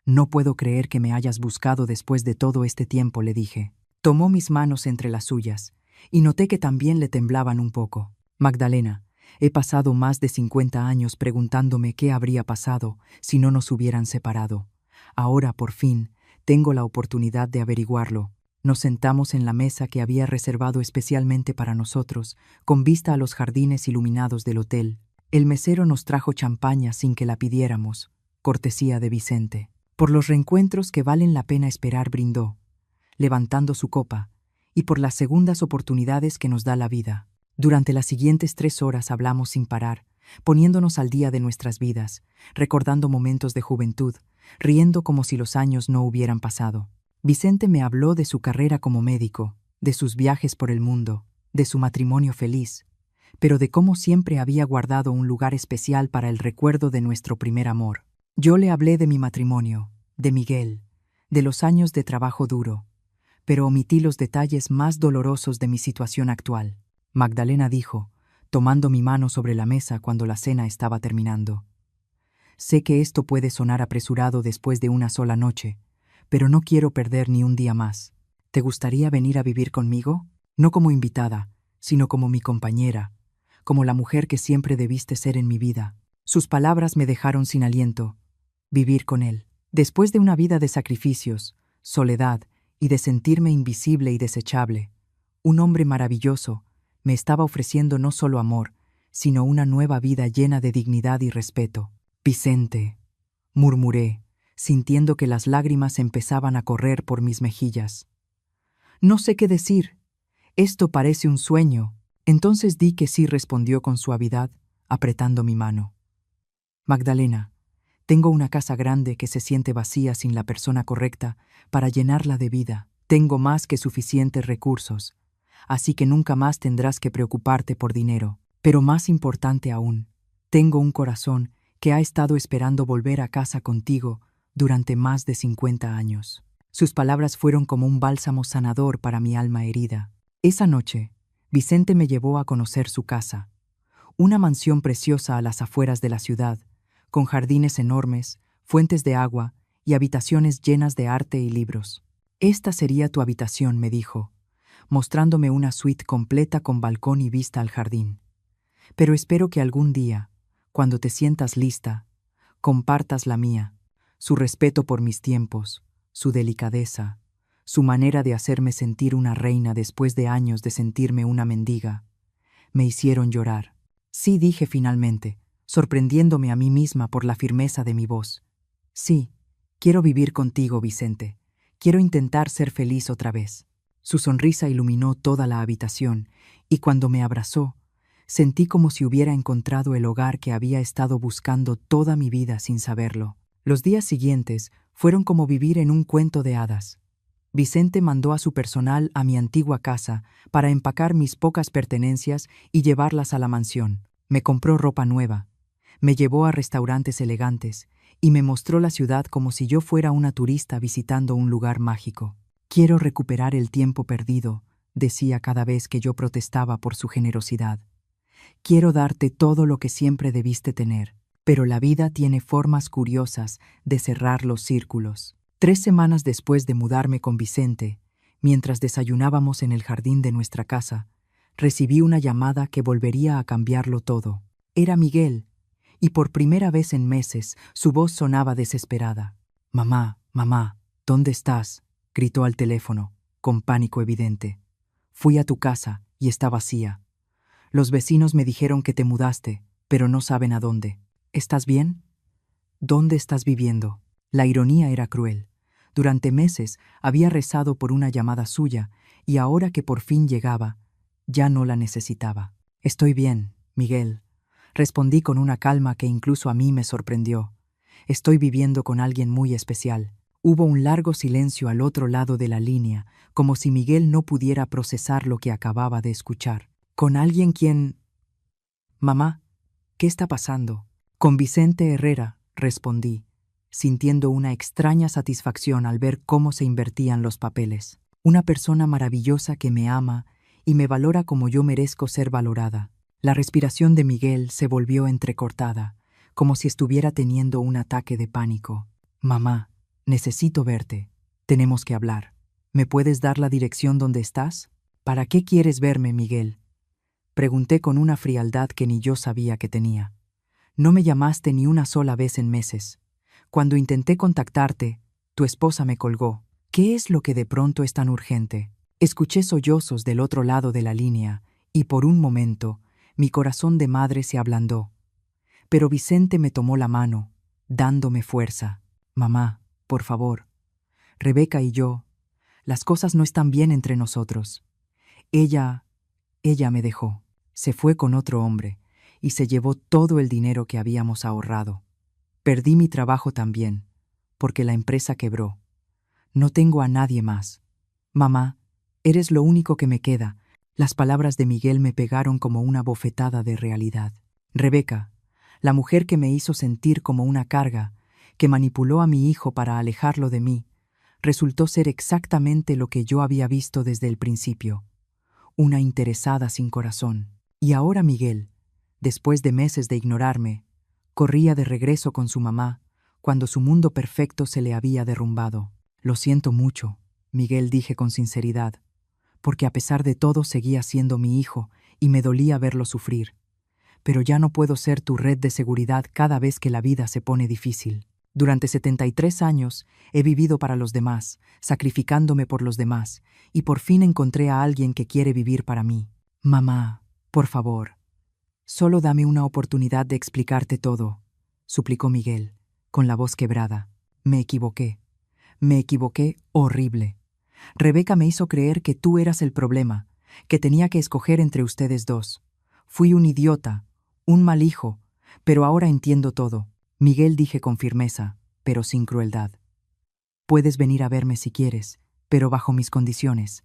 no puedo creer que me hayas buscado después de todo este tiempo», le dije. Tomó mis manos entre las suyas, y noté que también le temblaban un poco. «Magdalena, he pasado más de 50 años preguntándome qué habría pasado si no nos hubieran separado. Ahora, por fin, tengo la oportunidad de averiguarlo». Nos sentamos en la mesa que había reservado especialmente para nosotros, con vista a los jardines iluminados del hotel. El mesero nos trajo champaña sin que la pidiéramos, cortesía de Vicente. «Por los reencuentros que valen la pena esperar», brindó, levantando su copa, «y por las segundas oportunidades que nos da la vida». Durante las siguientes 3 horas hablamos sin parar, poniéndonos al día de nuestras vidas, recordando momentos de juventud, riendo como si los años no hubieran pasado. Vicente me habló de su carrera como médico, de sus viajes por el mundo, de su matrimonio feliz, pero de cómo siempre había guardado un lugar especial para el recuerdo de nuestro primer amor. Yo le hablé de mi matrimonio, de Miguel, de los años de trabajo duro, pero omití los detalles más dolorosos de mi situación actual. Magdalena dijo, tomando mi mano sobre la mesa cuando la cena estaba terminando: sé que esto puede sonar apresurado después de una sola noche, pero no quiero perder ni un día más. ¿Te gustaría venir a vivir conmigo? No como invitada, sino como mi compañera, como la mujer que siempre debiste ser en mi vida. Sus palabras me dejaron sin aliento. Vivir con él. Después de una vida de sacrificios, soledad y de sentirme invisible y desechable, un hombre maravilloso me estaba ofreciendo no solo amor, sino una nueva vida llena de dignidad y respeto. Vicente, murmuré, sintiendo que las lágrimas empezaban a correr por mis mejillas. No sé qué decir. Esto parece un sueño. Entonces di que sí, respondió con suavidad, apretando mi mano. Magdalena, tengo una casa grande que se siente vacía sin la persona correcta para llenarla de vida. Tengo más que suficientes recursos, así que nunca más tendrás que preocuparte por dinero. Pero más importante aún, tengo un corazón que ha estado esperando volver a casa contigo durante más de 50 años. Sus palabras fueron como un bálsamo sanador para mi alma herida. Esa noche, Vicente me llevó a conocer su casa, una mansión preciosa a las afueras de la ciudad, con jardines enormes, fuentes de agua y habitaciones llenas de arte y libros. Esta sería tu habitación, me dijo, mostrándome una suite completa con balcón y vista al jardín. Pero espero que algún día, cuando te sientas lista, compartas la mía, su respeto por mis tiempos, su delicadeza, su manera de hacerme sentir una reina después de años de sentirme una mendiga. Me hicieron llorar. Sí, dije finalmente, sorprendiéndome a mí misma por la firmeza de mi voz. Sí, quiero vivir contigo, Vicente. Quiero intentar ser feliz otra vez. Su sonrisa iluminó toda la habitación, y cuando me abrazó, sentí como si hubiera encontrado el hogar que había estado buscando toda mi vida sin saberlo. Los días siguientes fueron como vivir en un cuento de hadas. Vicente mandó a su personal a mi antigua casa para empacar mis pocas pertenencias y llevarlas a la mansión. Me compró ropa nueva, me llevó a restaurantes elegantes y me mostró la ciudad como si yo fuera una turista visitando un lugar mágico. Quiero recuperar el tiempo perdido, decía cada vez que yo protestaba por su generosidad. Quiero darte todo lo que siempre debiste tener, pero la vida tiene formas curiosas de cerrar los círculos. 3 semanas después de mudarme con Vicente, mientras desayunábamos en el jardín de nuestra casa, recibí una llamada que volvería a cambiarlo todo. Era Miguel, y por primera vez en meses su voz sonaba desesperada. «Mamá, mamá, ¿dónde estás?», gritó al teléfono, con pánico evidente. «Fui a tu casa y está vacía. Los vecinos me dijeron que te mudaste, pero no saben a dónde. ¿Estás bien? ¿Dónde estás viviendo?». La ironía era cruel. Durante meses había rezado por una llamada suya, y ahora que por fin llegaba, ya no la necesitaba. «Estoy bien, Miguel», respondí con una calma que incluso a mí me sorprendió. «Estoy viviendo con alguien muy especial». Hubo un largo silencio al otro lado de la línea, como si Miguel no pudiera procesar lo que acababa de escuchar. «¿Con alguien quien...?» «Mamá, ¿qué está pasando?» «Con Vicente Herrera», respondí, sintiendo una extraña satisfacción al ver cómo se invertían los papeles. Una persona maravillosa que me ama y me valora como yo merezco ser valorada. La respiración de Miguel se volvió entrecortada, como si estuviera teniendo un ataque de pánico. «Mamá, necesito verte. Tenemos que hablar. ¿Me puedes dar la dirección donde estás?» «¿Para qué quieres verme, Miguel?», pregunté con una frialdad que ni yo sabía que tenía. «No me llamaste ni una sola vez en meses. Cuando intenté contactarte, tu esposa me colgó. ¿Qué es lo que de pronto es tan urgente?». Escuché sollozos del otro lado de la línea y por un momento mi corazón de madre se ablandó. Pero Vicente me tomó la mano, dándome fuerza. «Mamá, por favor. Rebeca y yo, las cosas no están bien entre nosotros. Ella me dejó. Se fue con otro hombre y se llevó todo el dinero que habíamos ahorrado. Perdí mi trabajo también, porque la empresa quebró. No tengo a nadie más. Mamá, eres lo único que me queda. Las palabras de Miguel me pegaron como una bofetada de realidad. Rebeca, la mujer que me hizo sentir como una carga, que manipuló a mi hijo para alejarlo de mí, resultó ser exactamente lo que yo había visto desde el principio, una interesada sin corazón. Y ahora Miguel, después de meses de ignorarme, corría de regreso con su mamá, cuando su mundo perfecto se le había derrumbado. Lo siento mucho, Miguel, dije con sinceridad, porque a pesar de todo seguía siendo mi hijo y me dolía verlo sufrir. Pero ya no puedo ser tu red de seguridad cada vez que la vida se pone difícil. Durante 73 años he vivido para los demás, sacrificándome por los demás, y por fin encontré a alguien que quiere vivir para mí. Mamá, por favor, solo dame una oportunidad de explicarte todo, suplicó Miguel, con la voz quebrada. Me equivoqué horrible. Rebeca me hizo creer que tú eras el problema, que tenía que escoger entre ustedes dos. Fui un idiota, un mal hijo, pero ahora entiendo todo. Miguel, dije con firmeza, pero sin crueldad. Puedes venir a verme si quieres, pero bajo mis condiciones.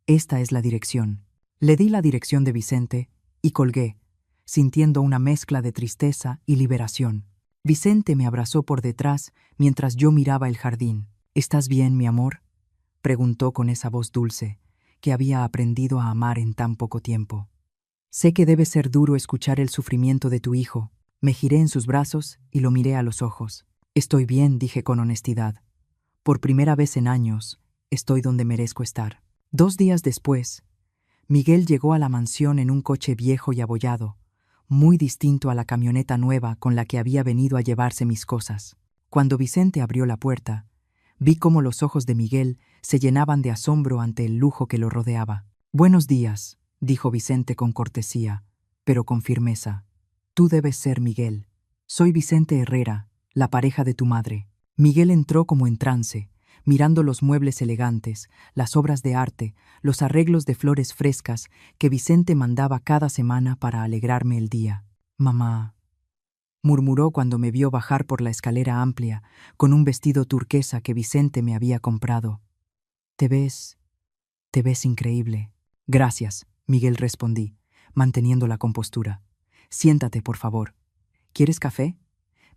Esta es la dirección. Le di la dirección de Vicente y colgué, sintiendo una mezcla de tristeza y liberación. Vicente me abrazó por detrás mientras yo miraba el jardín. ¿Estás bien, mi amor?, preguntó con esa voz dulce que había aprendido a amar en tan poco tiempo. Sé que debe ser duro escuchar el sufrimiento de tu hijo. Me giré en sus brazos y lo miré a los ojos. Estoy bien, dije con honestidad. Por primera vez en años, estoy donde merezco estar. 2 días después, Miguel llegó a la mansión en un coche viejo y abollado, muy distinto a la camioneta nueva con la que había venido a llevarse mis cosas. Cuando Vicente abrió la puerta, vi cómo los ojos de Miguel se llenaban de asombro ante el lujo que lo rodeaba. Buenos días, dijo Vicente con cortesía, pero con firmeza. Tú debes ser Miguel. Soy Vicente Herrera, la pareja de tu madre. Miguel entró como en trance, mirando los muebles elegantes, las obras de arte, los arreglos de flores frescas que Vicente mandaba cada semana para alegrarme el día. Mamá, murmuró cuando me vio bajar por la escalera amplia, con un vestido turquesa que Vicente me había comprado. Te ves increíble. Gracias, Miguel, respondí, manteniendo la compostura. Siéntate, por favor. ¿Quieres café?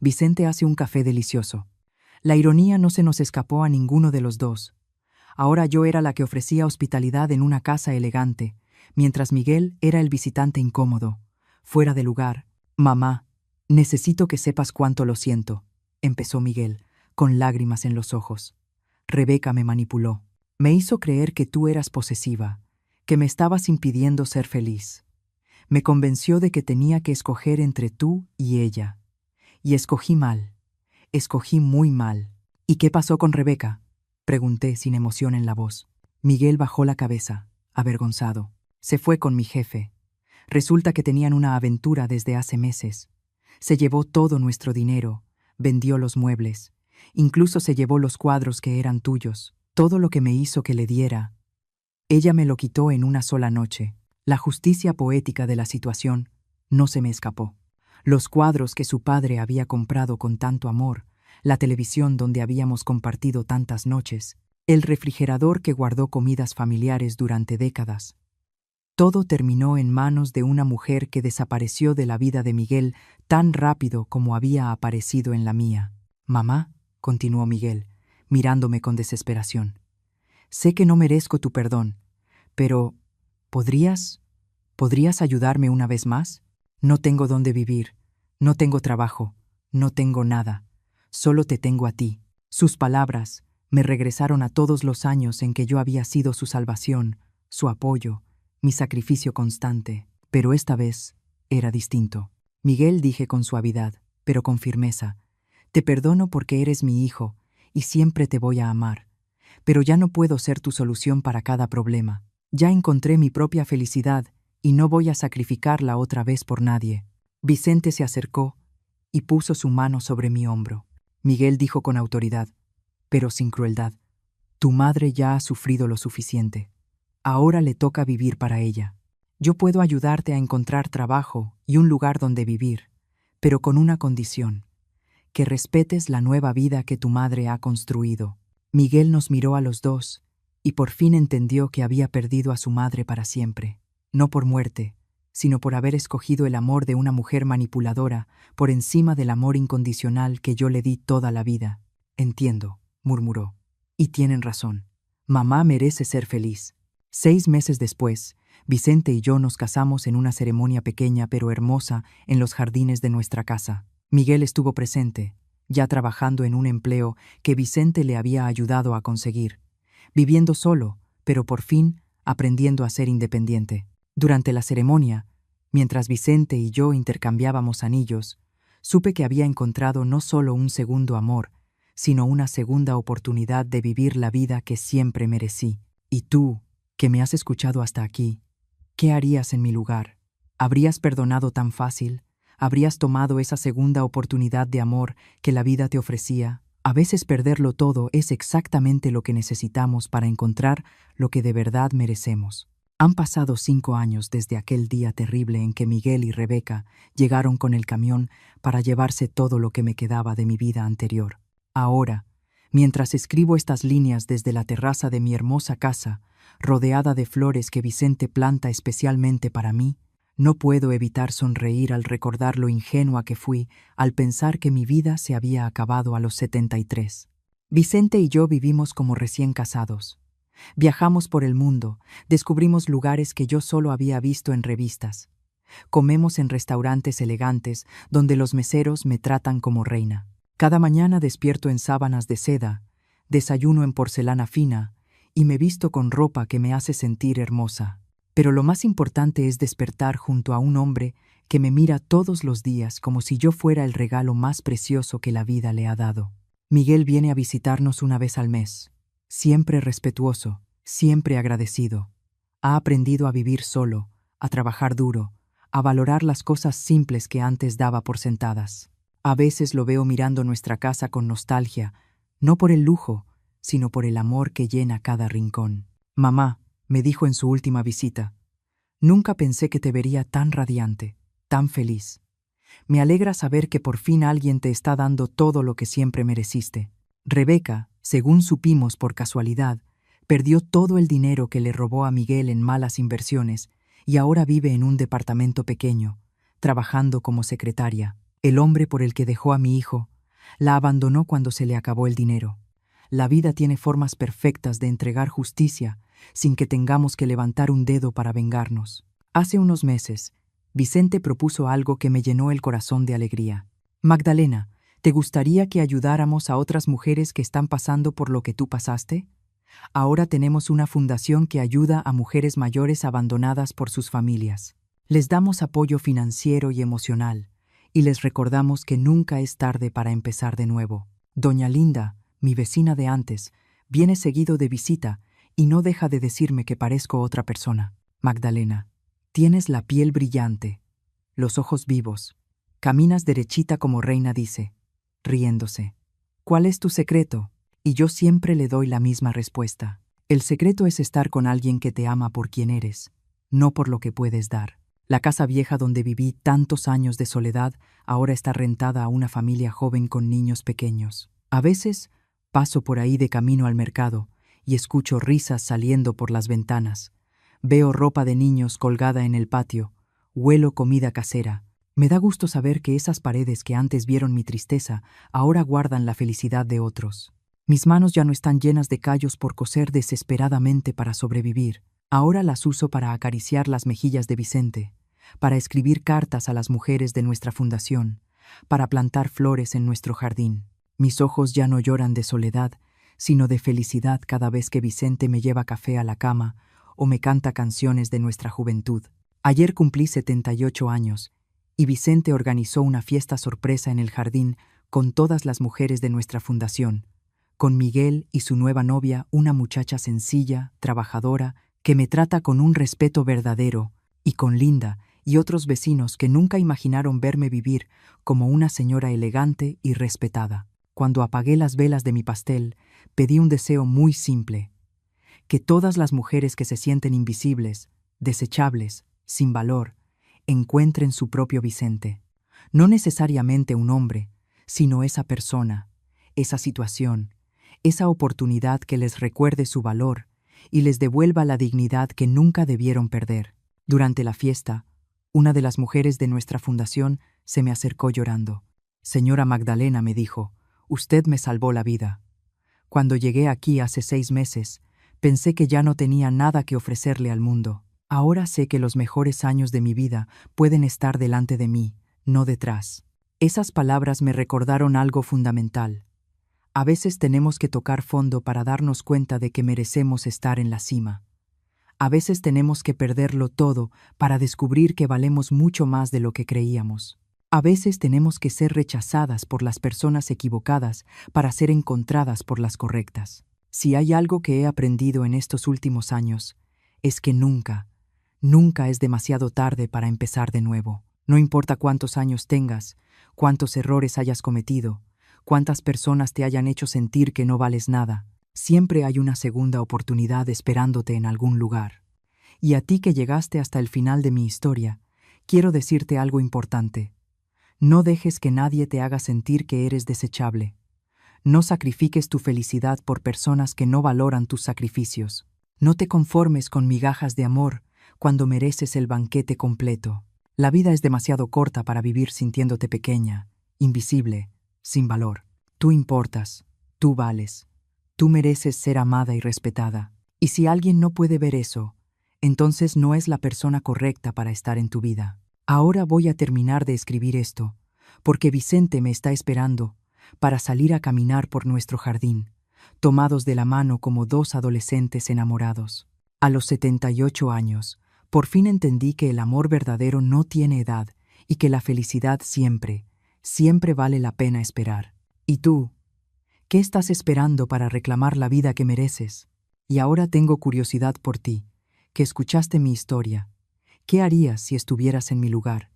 Vicente hace un café delicioso. La ironía no se nos escapó a ninguno de los dos. Ahora yo era la que ofrecía hospitalidad en una casa elegante, mientras Miguel era el visitante incómodo, fuera de lugar. Mamá, necesito que sepas cuánto lo siento, empezó Miguel, con lágrimas en los ojos. Rebeca me manipuló. Me hizo creer que tú eras posesiva, que me estabas impidiendo ser feliz. Me convenció de que tenía que escoger entre tú y ella. Y escogí mal. Escogí muy mal. ¿Y qué pasó con Rebeca?, pregunté sin emoción en la voz. Miguel bajó la cabeza, avergonzado. Se fue con mi jefe. Resulta que tenían una aventura desde hace meses. Se llevó todo nuestro dinero, vendió los muebles, incluso se llevó los cuadros que eran tuyos, todo lo que me hizo que le diera. Ella me lo quitó en una sola noche. La justicia poética de la situación no se me escapó. Los cuadros que su padre había comprado con tanto amor, la televisión donde habíamos compartido tantas noches, el refrigerador que guardó comidas familiares durante décadas. Todo terminó en manos de una mujer que desapareció de la vida de Miguel tan rápido como había aparecido en la mía. Mamá, continuó Miguel, mirándome con desesperación. Sé que no merezco tu perdón, pero ¿podrías ayudarme una vez más? No tengo dónde vivir, no tengo trabajo, no tengo nada, solo te tengo a ti. Sus palabras me regresaron a todos los años en que yo había sido su salvación, su apoyo, mi sacrificio constante, pero esta vez era distinto. Miguel, dije con suavidad, pero con firmeza, te perdono porque eres mi hijo y siempre te voy a amar, pero ya no puedo ser tu solución para cada problema. Ya encontré mi propia felicidad y no voy a sacrificarla otra vez por nadie. Vicente se acercó y puso su mano sobre mi hombro. Miguel, dijo con autoridad, pero sin crueldad, tu madre ya ha sufrido lo suficiente. Ahora le toca vivir para ella. Yo puedo ayudarte a encontrar trabajo y un lugar donde vivir, pero con una condición, que respetes la nueva vida que tu madre ha construido. Miguel nos miró a los dos y por fin entendió que había perdido a su madre para siempre. no por muerte, sino por haber escogido el amor de una mujer manipuladora por encima del amor incondicional que yo le di toda la vida. Entiendo, murmuró. Y tienen razón. Mamá merece ser feliz. 6 meses después, Vicente y yo nos casamos en una ceremonia pequeña pero hermosa en los jardines de nuestra casa. Miguel estuvo presente, ya trabajando en un empleo que Vicente le había ayudado a conseguir, viviendo solo, pero por fin aprendiendo a ser independiente. Durante la ceremonia, mientras Vicente y yo intercambiábamos anillos, supe que había encontrado no solo un segundo amor, sino una segunda oportunidad de vivir la vida que siempre merecí. Y tú, que me has escuchado hasta aquí, ¿qué harías en mi lugar? ¿Habrías perdonado tan fácil? ¿Habrías tomado esa segunda oportunidad de amor que la vida te ofrecía? A veces perderlo todo es exactamente lo que necesitamos para encontrar lo que de verdad merecemos. Han pasado 5 años desde aquel día terrible en que Miguel y Rebeca llegaron con el camión para llevarse todo lo que me quedaba de mi vida anterior. Ahora, mientras escribo estas líneas desde la terraza de mi hermosa casa, rodeada de flores que Vicente planta especialmente para mí, no puedo evitar sonreír al recordar lo ingenua que fui al pensar que mi vida se había acabado a los 73. Vicente y yo vivimos como recién casados. Viajamos por el mundo, descubrimos lugares que yo solo había visto en revistas. Comemos en restaurantes elegantes donde los meseros me tratan como reina. Cada mañana despierto en sábanas de seda, desayuno en porcelana fina y me visto con ropa que me hace sentir hermosa. Pero lo más importante es despertar junto a un hombre que me mira todos los días como si yo fuera el regalo más precioso que la vida le ha dado. Miguel viene a visitarnos una vez al mes. Siempre respetuoso, siempre agradecido. Ha aprendido a vivir solo, a trabajar duro, a valorar las cosas simples que antes daba por sentadas. A veces lo veo mirando nuestra casa con nostalgia, no por el lujo, sino por el amor que llena cada rincón. Mamá, me dijo en su última visita, nunca pensé que te vería tan radiante, tan feliz. Me alegra saber que por fin alguien te está dando todo lo que siempre mereciste. Rebeca, según supimos por casualidad, perdió todo el dinero que le robó a Miguel en malas inversiones y ahora vive en un departamento pequeño, trabajando como secretaria. El hombre por el que dejó a mi hijo la abandonó cuando se le acabó el dinero. La vida tiene formas perfectas de entregar justicia sin que tengamos que levantar un dedo para vengarnos. Hace unos meses, Vicente propuso algo que me llenó el corazón de alegría. Magdalena, ¿te gustaría que ayudáramos a otras mujeres que están pasando por lo que tú pasaste? Ahora tenemos una fundación que ayuda a mujeres mayores abandonadas por sus familias. Les damos apoyo financiero y emocional, y les recordamos que nunca es tarde para empezar de nuevo. Doña Linda, mi vecina de antes, viene seguido de visita y no deja de decirme que parezco otra persona. Magdalena, tienes la piel brillante, los ojos vivos, caminas derechita como reina dice, riéndose. ¿Cuál es tu secreto? Y yo siempre le doy la misma respuesta. El secreto es estar con alguien que te ama por quien eres, no por lo que puedes dar. La casa vieja donde viví tantos años de soledad ahora está rentada a una familia joven con niños pequeños. A veces paso por ahí de camino al mercado y escucho risas saliendo por las ventanas. Veo ropa de niños colgada en el patio, huelo comida casera. Me da gusto saber que esas paredes que antes vieron mi tristeza ahora guardan la felicidad de otros. Mis manos ya no están llenas de callos por coser desesperadamente para sobrevivir. Ahora las uso para acariciar las mejillas de Vicente, para escribir cartas a las mujeres de nuestra fundación, para plantar flores en nuestro jardín. Mis ojos ya no lloran de soledad, sino de felicidad cada vez que Vicente me lleva café a la cama o me canta canciones de nuestra juventud. Ayer cumplí 78 años y Vicente organizó una fiesta sorpresa en el jardín con todas las mujeres de nuestra fundación, con Miguel y su nueva novia, una muchacha sencilla, trabajadora, que me trata con un respeto verdadero, y con Linda y otros vecinos que nunca imaginaron verme vivir como una señora elegante y respetada. Cuando apagué las velas de mi pastel, pedí un deseo muy simple: que todas las mujeres que se sienten invisibles, desechables, sin valor, encuentren su propio Vicente. No necesariamente un hombre, sino esa persona, esa situación, esa oportunidad que les recuerde su valor y les devuelva la dignidad que nunca debieron perder. Durante la fiesta, una de las mujeres de nuestra fundación se me acercó llorando. Señora Magdalena, me dijo, usted me salvó la vida. Cuando llegué aquí hace 6 meses, pensé que ya no tenía nada que ofrecerle al mundo. Ahora sé que los mejores años de mi vida pueden estar delante de mí, no detrás. Esas palabras me recordaron algo fundamental. A veces tenemos que tocar fondo para darnos cuenta de que merecemos estar en la cima. A veces tenemos que perderlo todo para descubrir que valemos mucho más de lo que creíamos. A veces tenemos que ser rechazadas por las personas equivocadas para ser encontradas por las correctas. Si hay algo que he aprendido en estos últimos años, es que nunca es demasiado tarde para empezar de nuevo. No importa cuántos años tengas, cuántos errores hayas cometido, cuántas personas te hayan hecho sentir que no vales nada, siempre hay una segunda oportunidad esperándote en algún lugar. Y a ti que llegaste hasta el final de mi historia, quiero decirte algo importante. No dejes que nadie te haga sentir que eres desechable. No sacrifiques tu felicidad por personas que no valoran tus sacrificios. No te conformes con migajas de amor cuando mereces el banquete completo. La vida es demasiado corta para vivir sintiéndote pequeña, invisible, sin valor. Tú importas, tú vales, tú mereces ser amada y respetada. Y si alguien no puede ver eso, entonces no es la persona correcta para estar en tu vida. Ahora voy a terminar de escribir esto, porque Vicente me está esperando para salir a caminar por nuestro jardín, tomados de la mano como 2 adolescentes enamorados. A los 78 años, por fin entendí que el amor verdadero no tiene edad y que la felicidad siempre vale la pena esperar. ¿Y tú? ¿Qué estás esperando para reclamar la vida que mereces? Y ahora tengo curiosidad por ti, que escuchaste mi historia. ¿Qué harías si estuvieras en mi lugar?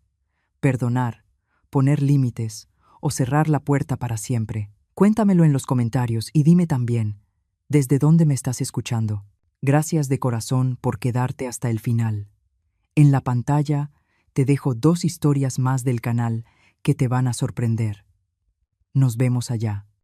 ¿Perdonar, poner límites o cerrar la puerta para siempre? Cuéntamelo en los comentarios y dime también, ¿desde dónde me estás escuchando? Gracias de corazón por quedarte hasta el final. En la pantalla te dejo 2 historias más del canal que te van a sorprender. Nos vemos allá.